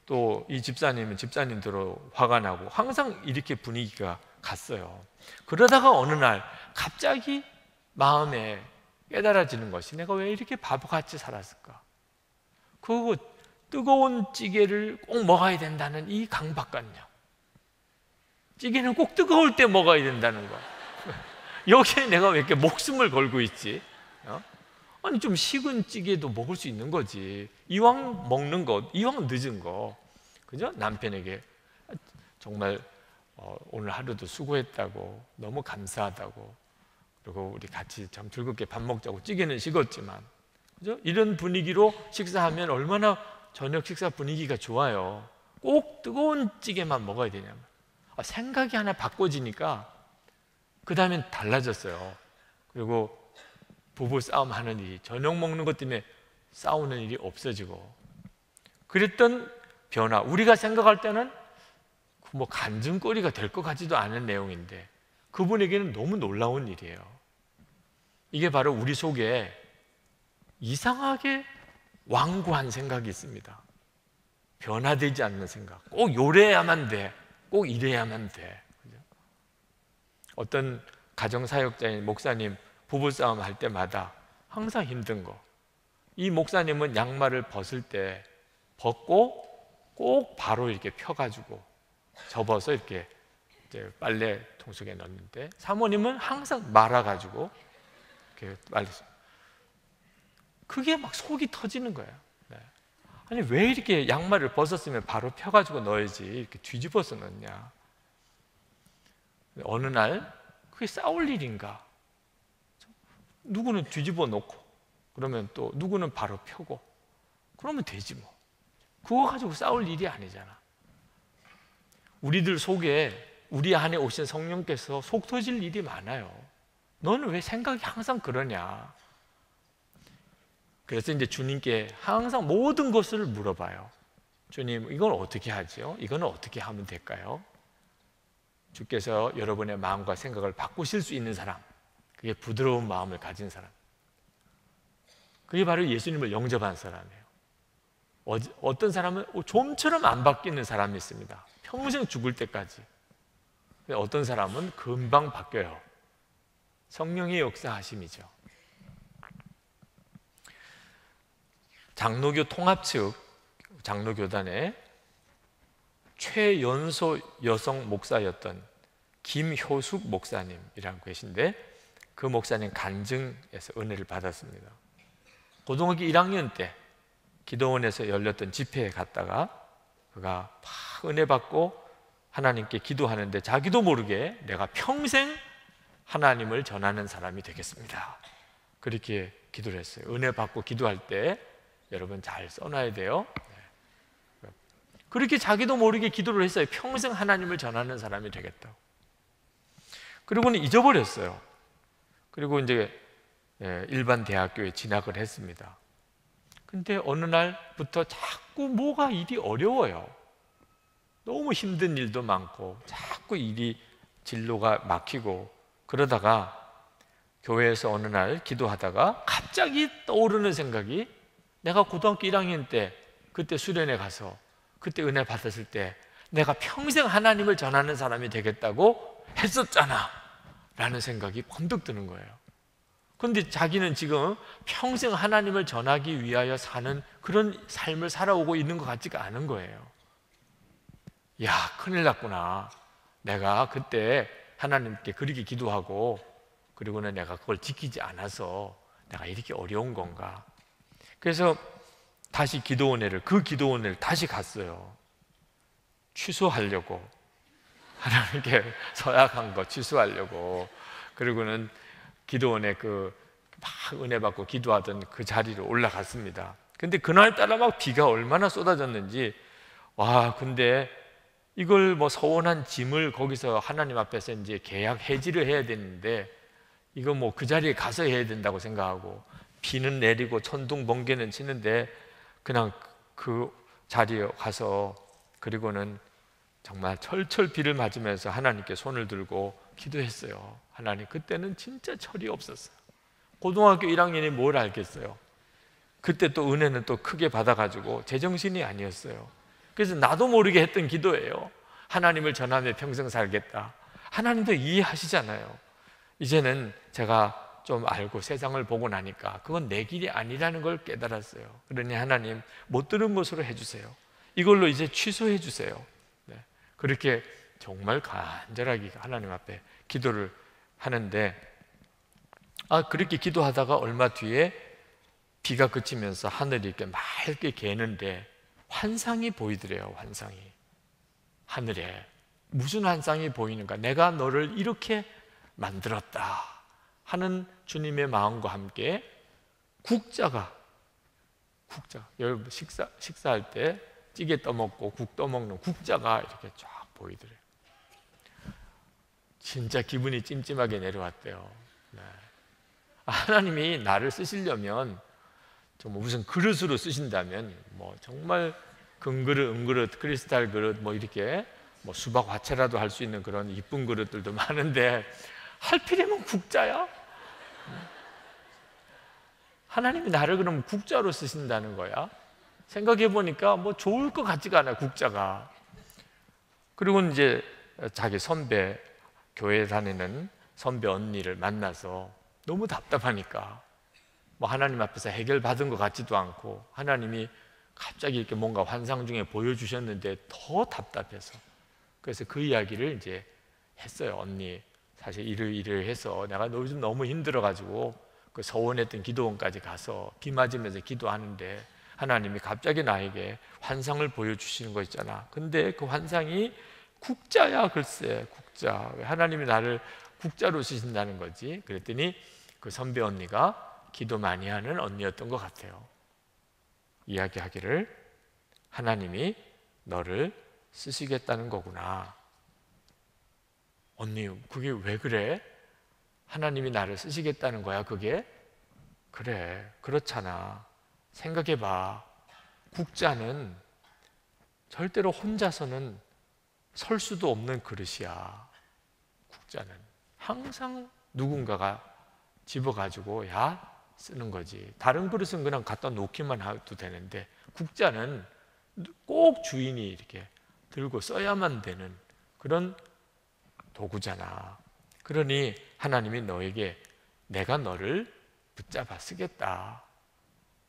또 이 집사님은 집사님대로 화가 나고 항상 이렇게 분위기가 갔어요. 그러다가 어느 날 갑자기 마음에 깨달아지는 것이 내가 왜 이렇게 바보같이 살았을까? 그거 뜨거운 찌개를 꼭 먹어야 된다는 이 강박관념. 찌개는 꼭 뜨거울 때 먹어야 된다는 거. 여기에 내가 왜 이렇게 목숨을 걸고 있지? 아니 좀 식은 찌개도 먹을 수 있는 거지. 이왕 먹는 것, 이왕 늦은 거, 그죠? 남편에게 정말 오늘 하루도 수고했다고, 너무 감사하다고, 그리고 우리 같이 참 즐겁게 밥 먹자고. 찌개는 식었지만, 그죠? 이런 분위기로 식사하면 얼마나 저녁 식사 분위기가 좋아요. 꼭 뜨거운 찌개만 먹어야 되냐면 생각이 하나 바꿔지니까 그 다음엔 달라졌어요. 그리고 부부 싸움 하는 일이, 저녁 먹는 것 때문에 싸우는 일이 없어지고. 그랬던 변화, 우리가 생각할 때는 뭐 간증거리가 될 것 같지도 않은 내용인데 그분에게는 너무 놀라운 일이에요. 이게 바로 우리 속에 이상하게 완고한 생각이 있습니다. 변화되지 않는 생각. 꼭 요래야만 돼, 꼭 이래야만 돼. 어떤 가정사역자인 목사님 부부싸움 할 때마다 항상 힘든 거, 이 목사님은 양말을 벗을 때 벗고 꼭 바로 이렇게 펴가지고 접어서 이렇게 이제 빨래통 속에 넣는데, 사모님은 항상 말아가지고 이렇게 빨래. 그게 막 속이 터지는 거예요. 네. 아니 왜 이렇게 양말을 벗었으면 바로 펴가지고 넣어야지 이렇게 뒤집어서 넣냐. 어느 날 그게 싸울 일인가. 누구는 뒤집어 놓고 그러면 또 누구는 바로 펴고 그러면 되지 뭐. 그거 가지고 싸울 일이 아니잖아. 우리들 속에 우리 안에 오신 성령께서 속 터질 일이 많아요. 너는 왜 생각이 항상 그러냐. 그래서 이제 주님께 항상 모든 것을 물어봐요. 주님, 이건 어떻게 하죠? 이거는 어떻게 하면 될까요? 주께서 여러분의 마음과 생각을 바꾸실 수 있는 사람, 그게 부드러운 마음을 가진 사람, 그게 바로 예수님을 영접한 사람이에요. 어떤 사람은 좀처럼 안 바뀌는 사람이 있습니다. 평생 죽을 때까지. 어떤 사람은 금방 바뀌어요. 성령의 역사하심이죠. 장로교 통합 측 장로교단의 최연소 여성 목사였던 김효숙 목사님이라고 계신데, 그 목사님 간증에서 은혜를 받았습니다. 고등학교 1학년 때 기도원에서 열렸던 집회에 갔다가 그가 막 은혜 받고 하나님께 기도하는데 자기도 모르게 내가 평생 하나님을 전하는 사람이 되겠습니다, 그렇게 기도를 했어요. 은혜 받고 기도할 때 여러분 잘 써놔야 돼요. 그렇게 자기도 모르게 기도를 했어요. 평생 하나님을 전하는 사람이 되겠다고. 그리고는 잊어버렸어요. 그리고 이제 일반 대학교에 진학을 했습니다. 근데 어느 날부터 자꾸 뭐가 일이 어려워요. 너무 힘든 일도 많고 자꾸 일이 진로가 막히고, 그러다가 교회에서 어느 날 기도하다가 갑자기 떠오르는 생각이, 내가 고등학교 1학년 때 그때 수련회 가서 그때 은혜 받았을 때 내가 평생 하나님을 전하는 사람이 되겠다고 했었잖아 라는 생각이 번뜩 드는 거예요. 그런데 자기는 지금 평생 하나님을 전하기 위하여 사는 그런 삶을 살아오고 있는 것 같지가 않은 거예요. 야, 큰일 났구나. 내가 그때 하나님께 그렇게 기도하고 그리고는 내가 그걸 지키지 않아서 내가 이렇게 어려운 건가. 그래서 다시 그 기도원을 다시 갔어요. 취소하려고, 하나님께 서약한 거 취소하려고. 그리고는 기도원에 막 은혜 받고 기도하던 그 자리로 올라갔습니다. 근데 그날따라 막 비가 얼마나 쏟아졌는지, 와, 근데 이걸 뭐 서원한 짐을 거기서 하나님 앞에서 이제 계약 해지를 해야 되는데 이거 뭐 그 자리에 가서 해야 된다고 생각하고, 비는 내리고 천둥 번개는 치는데 그냥 그 자리에 가서, 그리고는 정말 철철 비를 맞으면서 하나님께 손을 들고 기도했어요. 하나님, 그때는 진짜 철이 없었어요. 고등학교 1학년이 뭘 알겠어요. 그때 또 은혜는 또 크게 받아가지고 제정신이 아니었어요. 그래서 나도 모르게 했던 기도예요. 하나님을 전하며 평생 살겠다. 하나님도 이해하시잖아요. 이제는 제가 좀 알고 세상을 보고 나니까 그건 내 길이 아니라는 걸 깨달았어요. 그러니 하나님, 못 들은 것으로 해주세요. 이걸로 이제 취소해 주세요. 네. 그렇게 정말 간절하게 하나님 앞에 기도를 하는데, 그렇게 기도하다가 얼마 뒤에 비가 그치면서 하늘이 이렇게 맑게 개는데 환상이 보이더래요. 환상이 하늘에. 무슨 환상이 보이는가? 내가 너를 이렇게 만들었다 하는 주님의 마음과 함께 국자가 여러분 식사할 때 찌개 떠먹고 국 떠먹는 국자가 이렇게 쫙 보이더래요. 진짜 기분이 찜찜하게 내려왔대요. 네. 하나님이 나를 쓰시려면 정말 무슨 그릇으로 쓰신다면 뭐 정말 금그릇, 은그릇, 크리스탈 그릇 뭐 이렇게 뭐 수박 화채라도 할 수 있는 그런 이쁜 그릇들도 많은데 하필이면 국자야? 하나님이 나를 그럼 국자로 쓰신다는 거야? 생각해 보니까 뭐 좋을 것 같지가 않아요, 국자가. 그리고 이제 자기 선배, 교회 다니는 선배 언니를 만나서 너무 답답하니까 뭐 하나님 앞에서 해결받은 것 같지도 않고, 하나님이 갑자기 이렇게 뭔가 환상 중에 보여주셨는데 더 답답해서, 그래서 그 이야기를 이제 했어요. 언니, 사실 이러이러해서 내가 요즘 너무 힘들어가지고 그 서원했던 기도원까지 가서 비 맞으면서 기도하는데 하나님이 갑자기 나에게 환상을 보여주시는 거 있잖아. 근데 그 환상이 국자야. 글쎄, 국자. 왜 하나님이 나를 국자로 쓰신다는 거지? 그랬더니 그 선배 언니가 기도 많이 하는 언니였던 것 같아요. 이야기하기를 하나님이 너를 쓰시겠다는 거구나. 언니, 그게 왜 그래? 하나님이 나를 쓰시겠다는 거야, 그게? 그래, 그렇잖아. 생각해봐. 국자는 절대로 혼자서는 설 수도 없는 그릇이야. 국자는 항상 누군가가 집어가지고 쓰는 거지. 다른 그릇은 그냥 갖다 놓기만 해도 되는데 국자는 꼭 주인이 이렇게 들고 써야만 되는 그런 도구잖아. 그러니 하나님이 너에게 내가 너를 붙잡아 쓰겠다.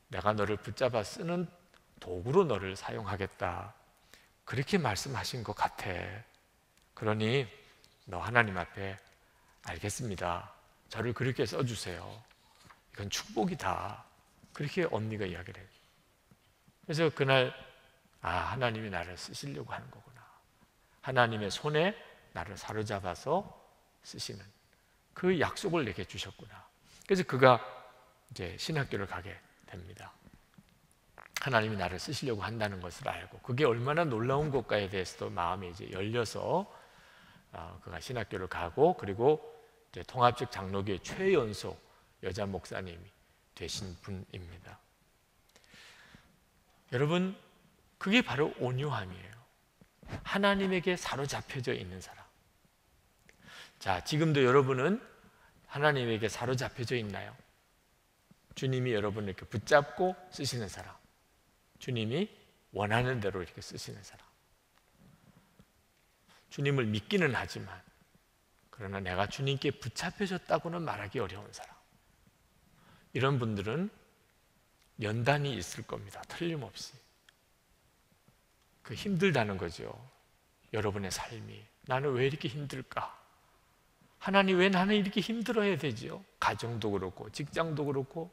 내가 너를 붙잡아 쓰는 도구로 너를 사용하겠다. 그렇게 말씀하신 것 같아. 그러니 너 하나님 앞에 알겠습니다. 저를 그렇게 써주세요. 이건 축복이다. 그렇게 언니가 이야기를 해요. 그래서 그날 하나님이 나를 쓰시려고 하는 거구나. 하나님의 손에 나를 사로잡아서 쓰시는 그 약속을 내게 주셨구나. 그래서 그가 이제 신학교를 가게 됩니다. 하나님이 나를 쓰시려고 한다는 것을 알고 그게 얼마나 놀라운 것까에 대해서도 마음이 이제 열려서 그가 신학교를 가고 그리고 이제 통합적 장로교의 최연소 여자 목사님이 되신 분입니다. 여러분, 그게 바로 온유함이에요. 하나님에게 사로잡혀져 있는 사람. 자, 지금도 여러분은 하나님에게 사로잡혀져 있나요? 주님이 여러분을 이렇게 붙잡고 쓰시는 사람. 주님이 원하는 대로 이렇게 쓰시는 사람. 주님을 믿기는 하지만 그러나 내가 주님께 붙잡혀졌다고는 말하기 어려운 사람. 이런 분들은 연단이 있을 겁니다. 틀림없이. 그 힘들다는 거죠. 여러분의 삶이. 나는 왜 이렇게 힘들까? 하나님 왜 나는 이렇게 힘들어야 되죠? 가정도 그렇고 직장도 그렇고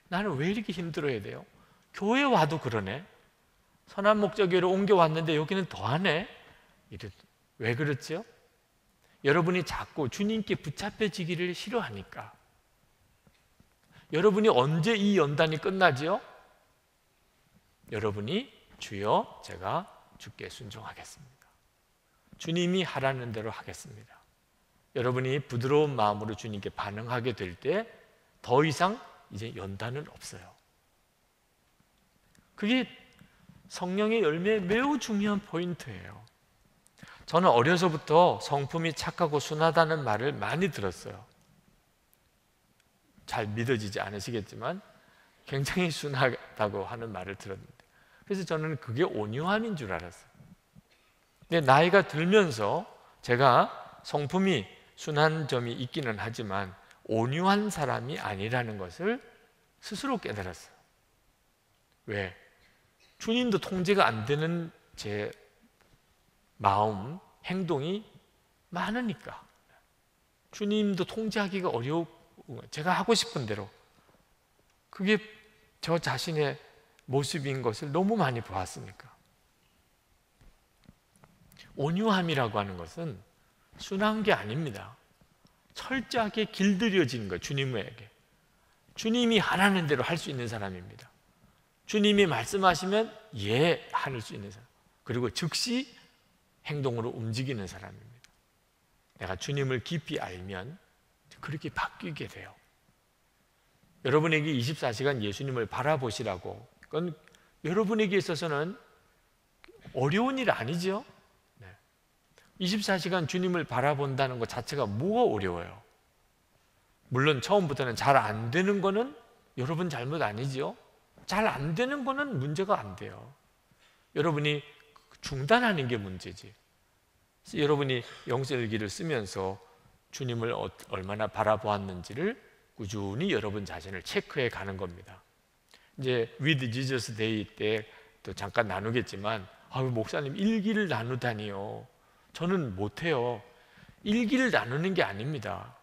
나는 왜 이렇게 힘들어야 돼요? 교회 와도 그러네. 선한 목적교회로 옮겨왔는데 여기는 더하네. 왜 그렇죠? 여러분이 자꾸 주님께 붙잡혀지기를 싫어하니까. 여러분이 언제 이 연단이 끝나지요? 여러분이 주여 제가 주께 순종하겠습니다. 주님이 하라는 대로 하겠습니다. 여러분이 부드러운 마음으로 주님께 반응하게 될 때 더 이상 이제 연단은 없어요. 그게 성령의 열매의 매우 중요한 포인트예요. 저는 어려서부터 성품이 착하고 순하다는 말을 많이 들었어요. 잘 믿어지지 않으시겠지만 굉장히 순하다고 하는 말을 들었는데 그래서 저는 그게 온유함인 줄 알았어요. 근데 나이가 들면서 제가 성품이 순한 점이 있기는 하지만 온유한 사람이 아니라는 것을 스스로 깨달았어요. 왜? 주님도 통제가 안 되는 제 마음, 행동이 많으니까. 주님도 통제하기가 어려워. 제가 하고 싶은 대로. 그게 저 자신의 모습인 것을 너무 많이 보았으니까. 온유함이라고 하는 것은 순한 게 아닙니다. 철저하게 길들여지는 거예요. 주님에게. 주님이 하라는 대로 할 수 있는 사람입니다. 주님이 말씀하시면 예 할 수 있는 사람. 그리고 즉시 행동으로 움직이는 사람입니다. 내가 주님을 깊이 알면 그렇게 바뀌게 돼요. 여러분에게 24시간 예수님을 바라보시라고. 그건 여러분에게 있어서는 어려운 일 아니죠? 24시간 주님을 바라본다는 것 자체가 뭐가 어려워요? 물론 처음부터는 잘 안 되는 거는 여러분 잘못 아니죠? 잘 안 되는 거는 문제가 안 돼요. 여러분이 중단하는 게 문제지. 여러분이 영적일기를 쓰면서 주님을 얼마나 바라보았는지를 꾸준히 여러분 자신을 체크해 가는 겁니다. 이제 With Jesus Day 때 또 잠깐 나누겠지만 목사님 일기를 나누다니요. 저는 못해요. 일기를 나누는 게 아닙니다.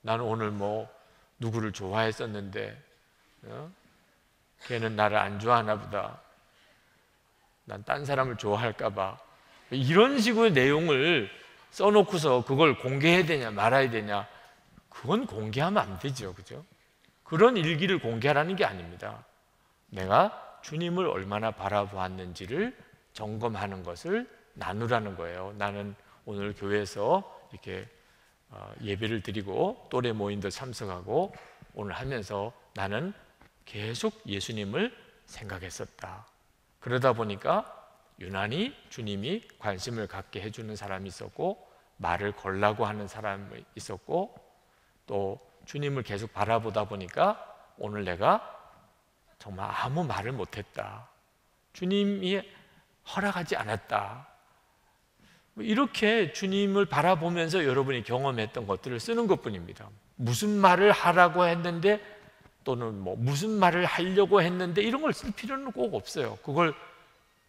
나는 오늘 누구를 좋아했었는데 걔는 나를 안 좋아하나 보다. 난 딴 사람을 좋아할까 봐. 이런 식의 내용을 써놓고서 그걸 공개해야 되냐 말아야 되냐, 그건 공개하면 안 되죠. 그죠? 그런 일기를 공개하라는 게 아닙니다. 내가 주님을 얼마나 바라보았는지를 점검하는 것을 나누라는 거예요. 나는 오늘 교회에서 이렇게 예배를 드리고 또래 모임도 참석하고 오늘 하면서 나는 계속 예수님을 생각했었다. 그러다 보니까 유난히 주님이 관심을 갖게 해주는 사람이 있었고, 말을 걸라고 하는 사람이 있었고, 또 주님을 계속 바라보다 보니까 오늘 내가 정말 아무 말을 못했다. 주님이 허락하지 않았다. 이렇게 주님을 바라보면서 여러분이 경험했던 것들을 쓰는 것뿐입니다. 무슨 말을 하라고 했는데, 또는 무슨 말을 하려고 했는데, 이런 걸 쓸 필요는 꼭 없어요. 그걸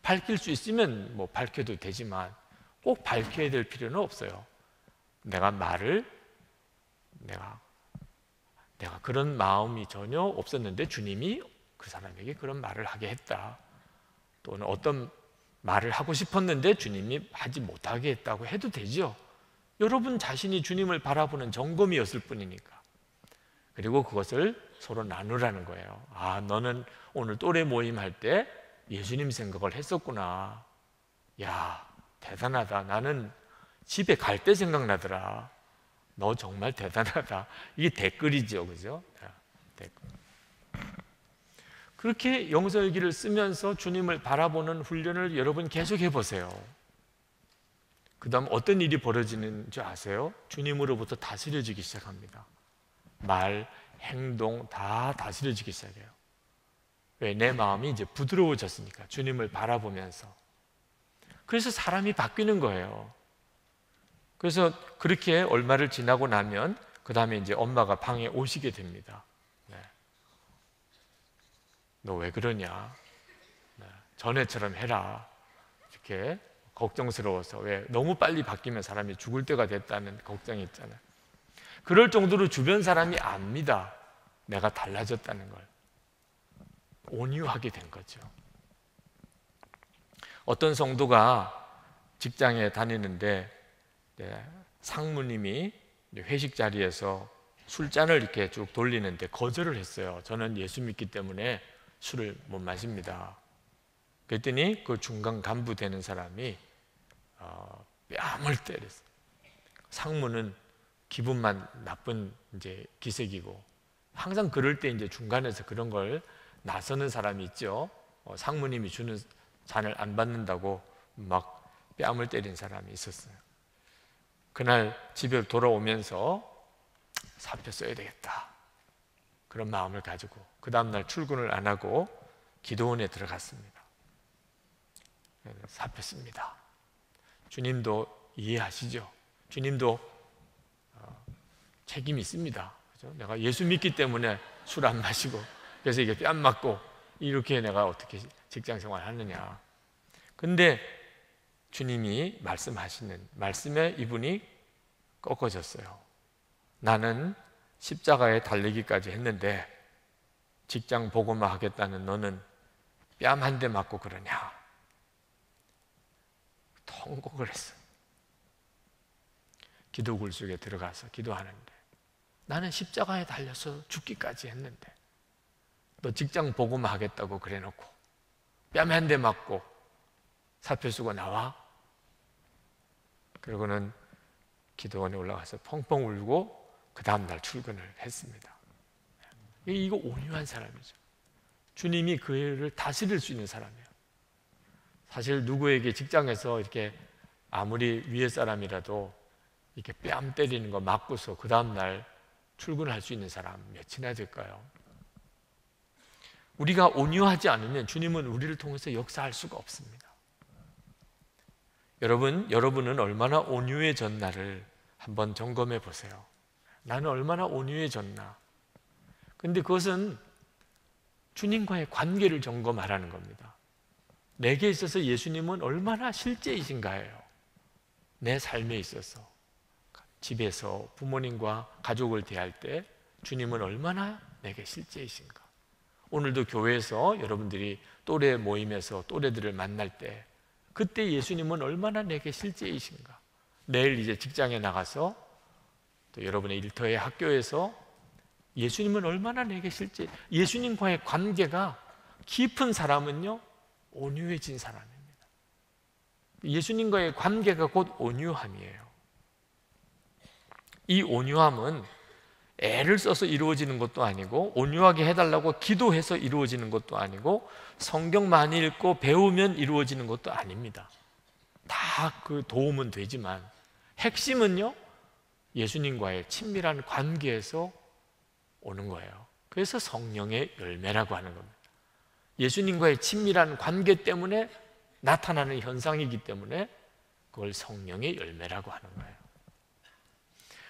밝힐 수 있으면 밝혀도 되지만 꼭 밝혀야 될 필요는 없어요. 내가 그런 마음이 전혀 없었는데 주님이 그 사람에게 그런 말을 하게 했다. 또는 어떤 말을 하고 싶었는데 주님이 하지 못하게 했다고 해도 되죠. 여러분 자신이 주님을 바라보는 점검이었을 뿐이니까. 그리고 그것을 서로 나누라는 거예요. 아, 너는 오늘 또래 모임 할 때 예수님 생각을 했었구나. 야, 대단하다. 나는 집에 갈 때 생각나더라. 너 정말 대단하다. 이게 댓글이죠. 그죠? 댓글. 그렇게 영성일기를 쓰면서 주님을 바라보는 훈련을 여러분 계속 해보세요. 그 다음 어떤 일이 벌어지는 줄 아세요? 주님으로부터 다스려지기 시작합니다. 말, 행동 다 다스려지기 시작해요. 왜? 내 마음이 이제 부드러워졌으니까, 주님을 바라보면서. 그래서 사람이 바뀌는 거예요. 그래서 그렇게 얼마를 지나고 나면 그 다음에 이제 엄마가 방에 오시게 됩니다. 네. 너 왜 그러냐? 네. 전에처럼 해라. 이렇게 걱정스러워서. 왜? 너무 빨리 바뀌면 사람이 죽을 때가 됐다는 걱정이 있잖아요. 그럴 정도로 주변 사람이 압니다. 내가 달라졌다는 걸. 온유하게 된 거죠. 어떤 성도가 직장에 다니는데 상무님이 회식 자리에서 술잔을 이렇게 쭉 돌리는데 거절을 했어요. 저는 예수 믿기 때문에 술을 못 마십니다. 그랬더니 그 중간 간부 되는 사람이 뺨을 때렸어요. 상무는 기분만 나쁜 이제 기색이고, 항상 그럴 때 이제 중간에서 그런 걸 나서는 사람이 있죠. 상무님이 주는 잔을 안 받는다고 막 뺨을 때린 사람이 있었어요. 그날 집에 돌아오면서 사표 써야 되겠다, 그런 마음을 가지고 그 다음날 출근을 안 하고 기도원에 들어갔습니다. 사표 씁니다. 주님도 이해하시죠? 주님도 책임이 있습니다. 그렇죠? 내가 예수 믿기 때문에 술 안 마시고, 그래서 이게 뺨 맞고 이렇게 내가 어떻게 직장생활 하느냐. 근데 주님이 말씀하시는 말씀에 이분이 꺾어졌어요. 나는 십자가에 달리기까지 했는데 직장 보고만 하겠다는 너는 뺨 한 대 맞고 그러냐. 통곡을 했어요. 기도굴 속에 들어가서 기도하는데, 나는 십자가에 달려서 죽기까지 했는데 너 직장 보고만 하겠다고 그래놓고 뺨 한 대 맞고 사표 쓰고 나와? 그러고는 기도원에 올라가서 펑펑 울고 그 다음날 출근을 했습니다. 이거 온유한 사람이죠. 주님이 그 일을 다스릴 수 있는 사람이에요. 사실 누구에게 직장에서 이렇게 아무리 위에 사람이라도 이렇게 뺨 때리는 거 맞고서 그 다음날 출근할 수 있는 사람 몇이나 될까요? 우리가 온유하지 않으면 주님은 우리를 통해서 역사할 수가 없습니다. 여러분은 얼마나 온유해졌나를 한번 점검해 보세요. 나는 얼마나 온유해졌나. 근데 그것은 주님과의 관계를 점검하라는 겁니다. 내게 있어서 예수님은 얼마나 실제이신가예요. 내 삶에 있어서, 집에서 부모님과 가족을 대할 때, 주님은 얼마나 내게 실제이신가? 오늘도 교회에서 여러분들이 또래 모임에서 또래들을 만날 때 그때 예수님은 얼마나 내게 실제이신가? 내일 이제 직장에 나가서 또 여러분의 일터의 학교에서 예수님은 얼마나 내게 실제, 예수님과의 관계가 깊은 사람은요 온유해진 사람입니다. 예수님과의 관계가 곧 온유함이에요. 이 온유함은 애를 써서 이루어지는 것도 아니고 온유하게 해달라고 기도해서 이루어지는 것도 아니고 성경 많이 읽고 배우면 이루어지는 것도 아닙니다. 다 그 도움은 되지만 핵심은요 예수님과의 친밀한 관계에서 오는 거예요. 그래서 성령의 열매라고 하는 겁니다. 예수님과의 친밀한 관계 때문에 나타나는 현상이기 때문에 그걸 성령의 열매라고 하는 거예요.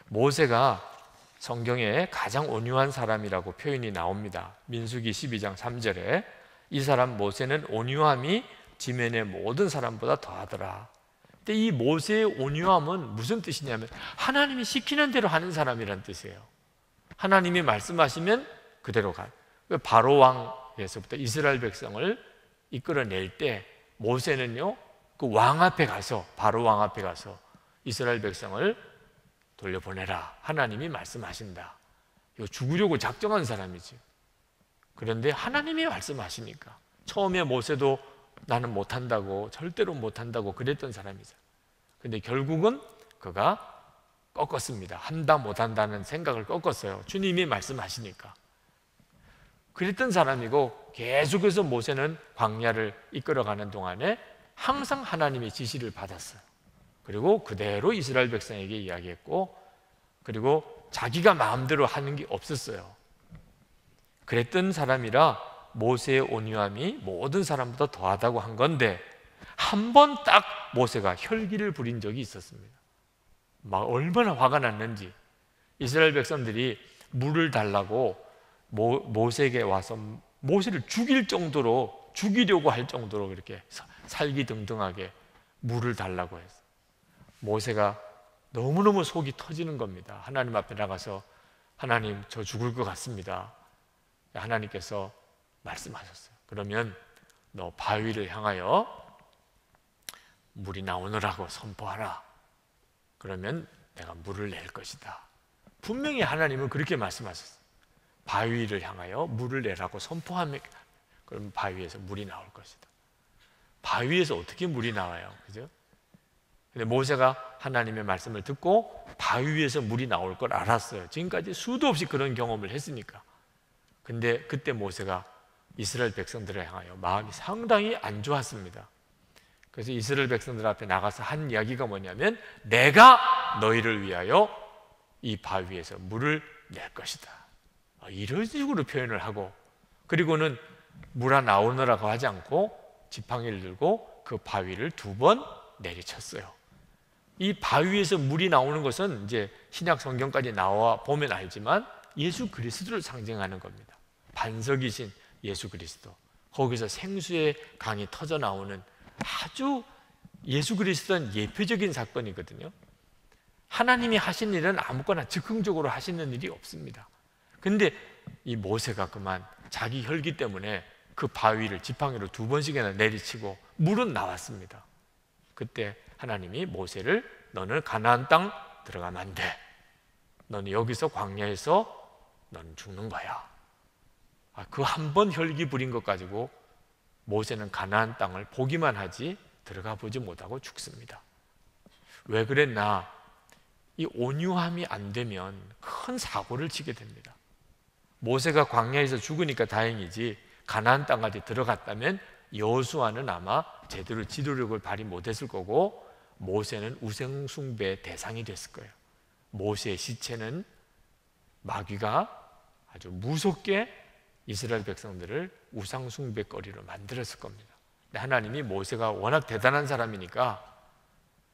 모세가 성경에 가장 온유한 사람이라고 표현이 나옵니다. 민수기 12장 3절에 이 사람 모세는 온유함이 지면의 모든 사람보다 더하더라. 근데 이 모세의 온유함은 무슨 뜻이냐면 하나님이 시키는 대로 하는 사람이라는 뜻이에요. 하나님이 말씀하시면 그대로 가. 바로 왕에서부터 이스라엘 백성을 이끌어낼 때 모세는요 그 왕 앞에 가서 바로 왕 앞에 가서 이스라엘 백성을 돌려보내라. 하나님이 말씀하신다. 이거 죽으려고 작정한 사람이지. 그런데 하나님이 말씀하시니까 처음에 모세도 나는 못한다고 절대로 못한다고 그랬던 사람이죠. 근데 결국은 그가 꺾었습니다. 한다 못한다는 생각을 꺾었어요. 주님이 말씀하시니까. 그랬던 사람이고 계속해서 모세는 광야를 이끌어가는 동안에 항상 하나님의 지시를 받았어요. 그리고 그대로 이스라엘 백성에게 이야기했고 그리고 자기가 마음대로 하는 게 없었어요. 그랬던 사람이라 모세의 온유함이 모든 사람보다 더하다고 한 건데 한 번 딱 모세가 혈기를 부린 적이 있었습니다. 막 얼마나 화가 났는지 이스라엘 백성들이 물을 달라고 모세에게 와서 모세를 죽일 정도로 죽이려고 할 정도로 그렇게 살기등등하게 물을 달라고 했어요. 모세가 너무너무 속이 터지는 겁니다. 하나님 앞에 나가서 하나님 저 죽을 것 같습니다. 하나님께서 말씀하셨어요. 그러면 너 바위를 향하여 물이 나오느라고 선포하라. 그러면 내가 물을 낼 것이다. 분명히 하나님은 그렇게 말씀하셨어요. 바위를 향하여 물을 내라고 선포하면 그럼 바위에서 물이 나올 것이다. 바위에서 어떻게 물이 나와요? 그죠? 근데 모세가 하나님의 말씀을 듣고 바위 위에서 물이 나올 걸 알았어요. 지금까지 수도 없이 그런 경험을 했으니까. 근데 그때 모세가 이스라엘 백성들을 향하여 마음이 상당히 안 좋았습니다. 그래서 이스라엘 백성들 앞에 나가서 한 이야기가 뭐냐면 내가 너희를 위하여 이 바위에서 물을 낼 것이다. 이런 식으로 표현을 하고 그리고는 물아 나오느라고 하지 않고 지팡이를 들고 그 바위를 2번 내리쳤어요. 이 바위에서 물이 나오는 것은 이제 신약 성경까지 나와 보면 알지만 예수 그리스도를 상징하는 겁니다. 반석이신 예수 그리스도. 거기서 생수의 강이 터져 나오는 아주 예수 그리스도는 예표적인 사건이거든요. 하나님이 하신 일은 아무거나 즉흥적으로 하시는 일이 없습니다. 근데 이 모세가 그만 자기 혈기 때문에 그 바위를 지팡이로 2번씩이나 내리치고 물은 나왔습니다. 그때 하나님이 모세를 너는 가나안 땅 들어가면 안 돼. 너는 여기서 광야에서 너는 죽는 거야. 그 한 번 혈기 부린 것 가지고 모세는 가나안 땅을 보기만 하지 들어가 보지 못하고 죽습니다. 왜 그랬나? 이 온유함이 안 되면 큰 사고를 치게 됩니다. 모세가 광야에서 죽으니까 다행이지 가나안 땅까지 들어갔다면 여호수아는 아마 제대로 지도력을 발휘 못했을 거고 모세는 우상 숭배의 대상이 됐을 거예요. 모세의 시체는 마귀가 아주 무섭게 이스라엘 백성들을 우상 숭배거리로 만들었을 겁니다. 근데 하나님이 모세가 워낙 대단한 사람이니까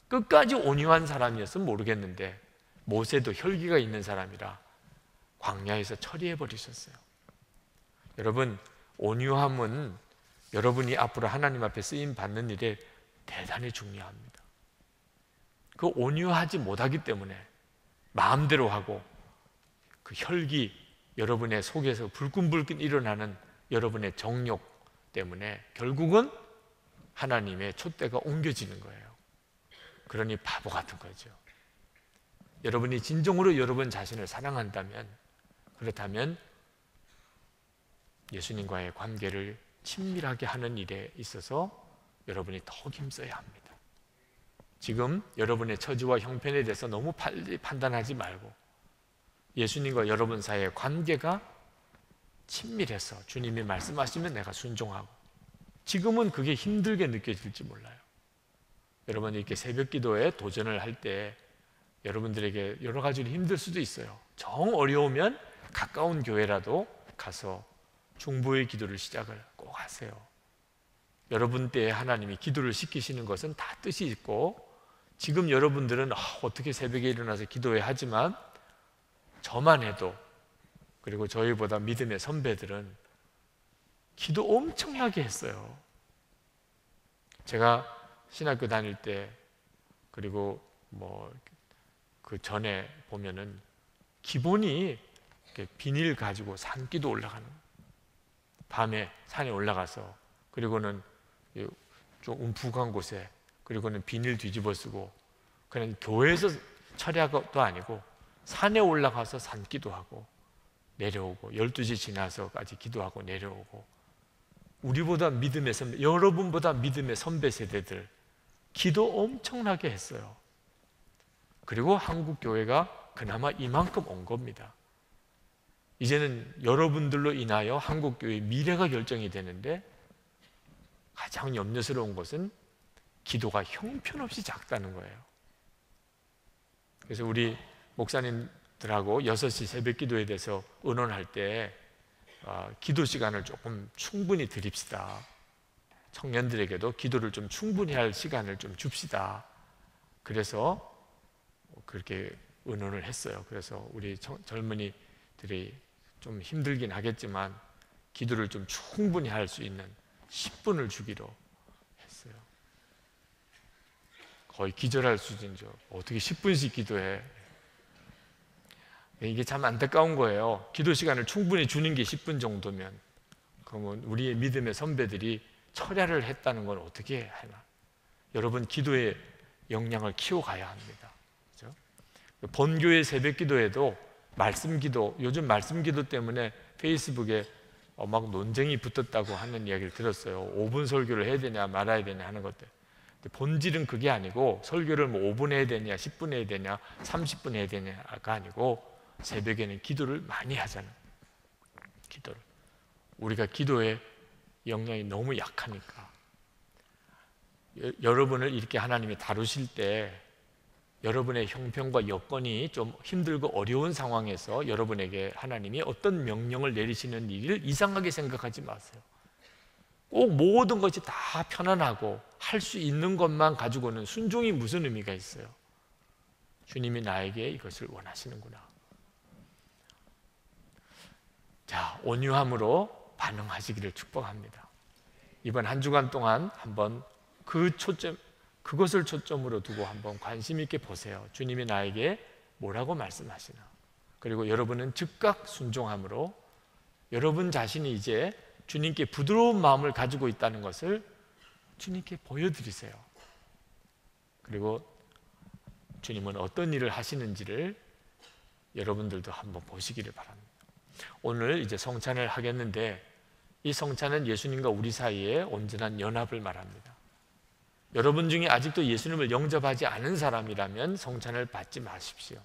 끝까지 온유한 사람이었으면 모르겠는데 모세도 혈기가 있는 사람이라 광야에서 처리해 버리셨어요. 여러분, 온유함은 여러분이 앞으로 하나님 앞에 쓰임 받는 일에 대단히 중요합니다. 그 온유하지 못하기 때문에 마음대로 하고 그 혈기, 여러분의 속에서 불끈불끈 일어나는 여러분의 정욕 때문에 결국은 하나님의 촛대가 옮겨지는 거예요. 그러니 바보 같은 거죠. 여러분이 진정으로 여러분 자신을 사랑한다면, 그렇다면 예수님과의 관계를 친밀하게 하는 일에 있어서 여러분이 더욱 힘써야 합니다. 지금 여러분의 처지와 형편에 대해서 너무 빨리 판단하지 말고 예수님과 여러분 사이의 관계가 친밀해서 주님이 말씀하시면 내가 순종하고, 지금은 그게 힘들게 느껴질지 몰라요. 여러분 이렇게 새벽 기도에 도전을 할 때 여러분들에게 여러 가지로 힘들 수도 있어요. 정 어려우면 가까운 교회라도 가서 중보의 기도를 시작을 꼭 하세요. 여러분 때에 하나님이 기도를 시키시는 것은 다 뜻이 있고, 지금 여러분들은 어떻게 새벽에 일어나서 기도해 하지만 저만 해도, 그리고 저희보다 믿음의 선배들은 기도 엄청나게 했어요. 제가 신학교 다닐 때, 그리고 그 전에 보면은 기본이 비닐 가지고 산기도 올라가는, 밤에 산에 올라가서, 그리고는 좀 움푹한 곳에, 그리고는 비닐 뒤집어 쓰고, 그냥 교회에서 철야도 아니고 산에 올라가서 산기도 하고 내려오고, 12시 지나서까지 기도하고 내려오고. 우리보다 믿음의 선배, 여러분보다 믿음의 선배 세대들 기도 엄청나게 했어요. 그리고 한국 교회가 그나마 이만큼 온 겁니다. 이제는 여러분들로 인하여 한국 교회의 미래가 결정이 되는데, 가장 염려스러운 것은 기도가 형편없이 작다는 거예요. 그래서 우리 목사님들하고 6시 새벽 기도에 대해서 의논할 때 기도 시간을 조금 충분히 드립시다. 청년들에게도 기도를 좀 충분히 할 시간을 좀 줍시다. 그래서 그렇게 의논을 했어요. 그래서 우리 젊은이들이 좀 힘들긴 하겠지만 기도를 좀 충분히 할 수 있는 10분을 주기로 했어요. 거의 기절할 수준이죠. 어떻게 10분씩 기도해? 이게 참 안타까운 거예요. 기도 시간을 충분히 주는 게 10분 정도면, 그러면 우리의 믿음의 선배들이 철야를 했다는 건 어떻게 하나? 여러분 기도의 역량을 키워가야 합니다. 그렇죠? 본교의 새벽 기도에도 말씀 기도, 요즘 말씀 기도 때문에 페이스북에 막 논쟁이 붙었다고 하는 이야기를 들었어요. 5분 설교를 해야 되냐 말아야 되냐 하는 것들. 본질은 그게 아니고, 설교를 5분 해야 되냐 10분 해야 되냐 30분 해야 되냐가 아니고, 새벽에는 기도를 많이 하잖아요. 기도를. 우리가 기도의 역량이 너무 약하니까. 여러분을 이렇게 하나님이 다루실 때 여러분의 형편과 여건이 좀 힘들고 어려운 상황에서 여러분에게 하나님이 어떤 명령을 내리시는 일을 이상하게 생각하지 마세요. 꼭 모든 것이 다 편안하고 할 수 있는 것만 가지고는 순종이 무슨 의미가 있어요? 주님이 나에게 이것을 원하시는구나. 자, 온유함으로 반응하시기를 축복합니다. 이번 한 주간 동안 한번 그것을 초점으로 두고 한번 관심 있게 보세요. 주님이 나에게 뭐라고 말씀하시나. 그리고 여러분은 즉각 순종함으로 여러분 자신이 이제 주님께 부드러운 마음을 가지고 있다는 것을 주님께 보여드리세요. 그리고 주님은 어떤 일을 하시는지를 여러분들도 한번 보시기를 바랍니다. 오늘 이제 성찬을 하겠는데, 이 성찬은 예수님과 우리 사이에 온전한 연합을 말합니다. 여러분 중에 아직도 예수님을 영접하지 않은 사람이라면 성찬을 받지 마십시오.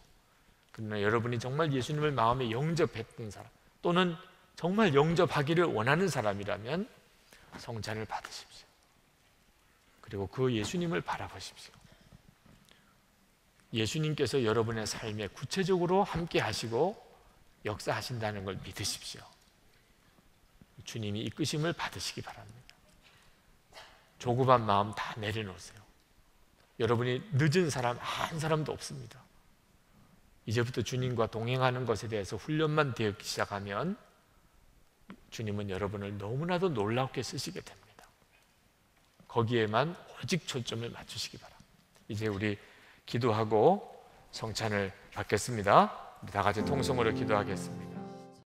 그러나 여러분이 정말 예수님을 마음에 영접했던 사람, 또는 정말 영접하기를 원하는 사람이라면 성찬을 받으십시오. 그리고 그 예수님을 바라보십시오. 예수님께서 여러분의 삶에 구체적으로 함께 하시고 역사하신다는 걸 믿으십시오. 주님이 이끄심을 받으시기 바랍니다. 조급한 마음 다 내려놓으세요. 여러분이 늦은 사람 한 사람도 없습니다. 이제부터 주님과 동행하는 것에 대해서 훈련만 되기 시작하면 주님은 여러분을 너무나도 놀랍게 쓰시게 됩니다. 거기에만 오직 초점을 맞추시기 바랍니다. 이제 우리 기도하고 성찬을 받겠습니다. 우리 다 같이 통성으로 기도하겠습니다.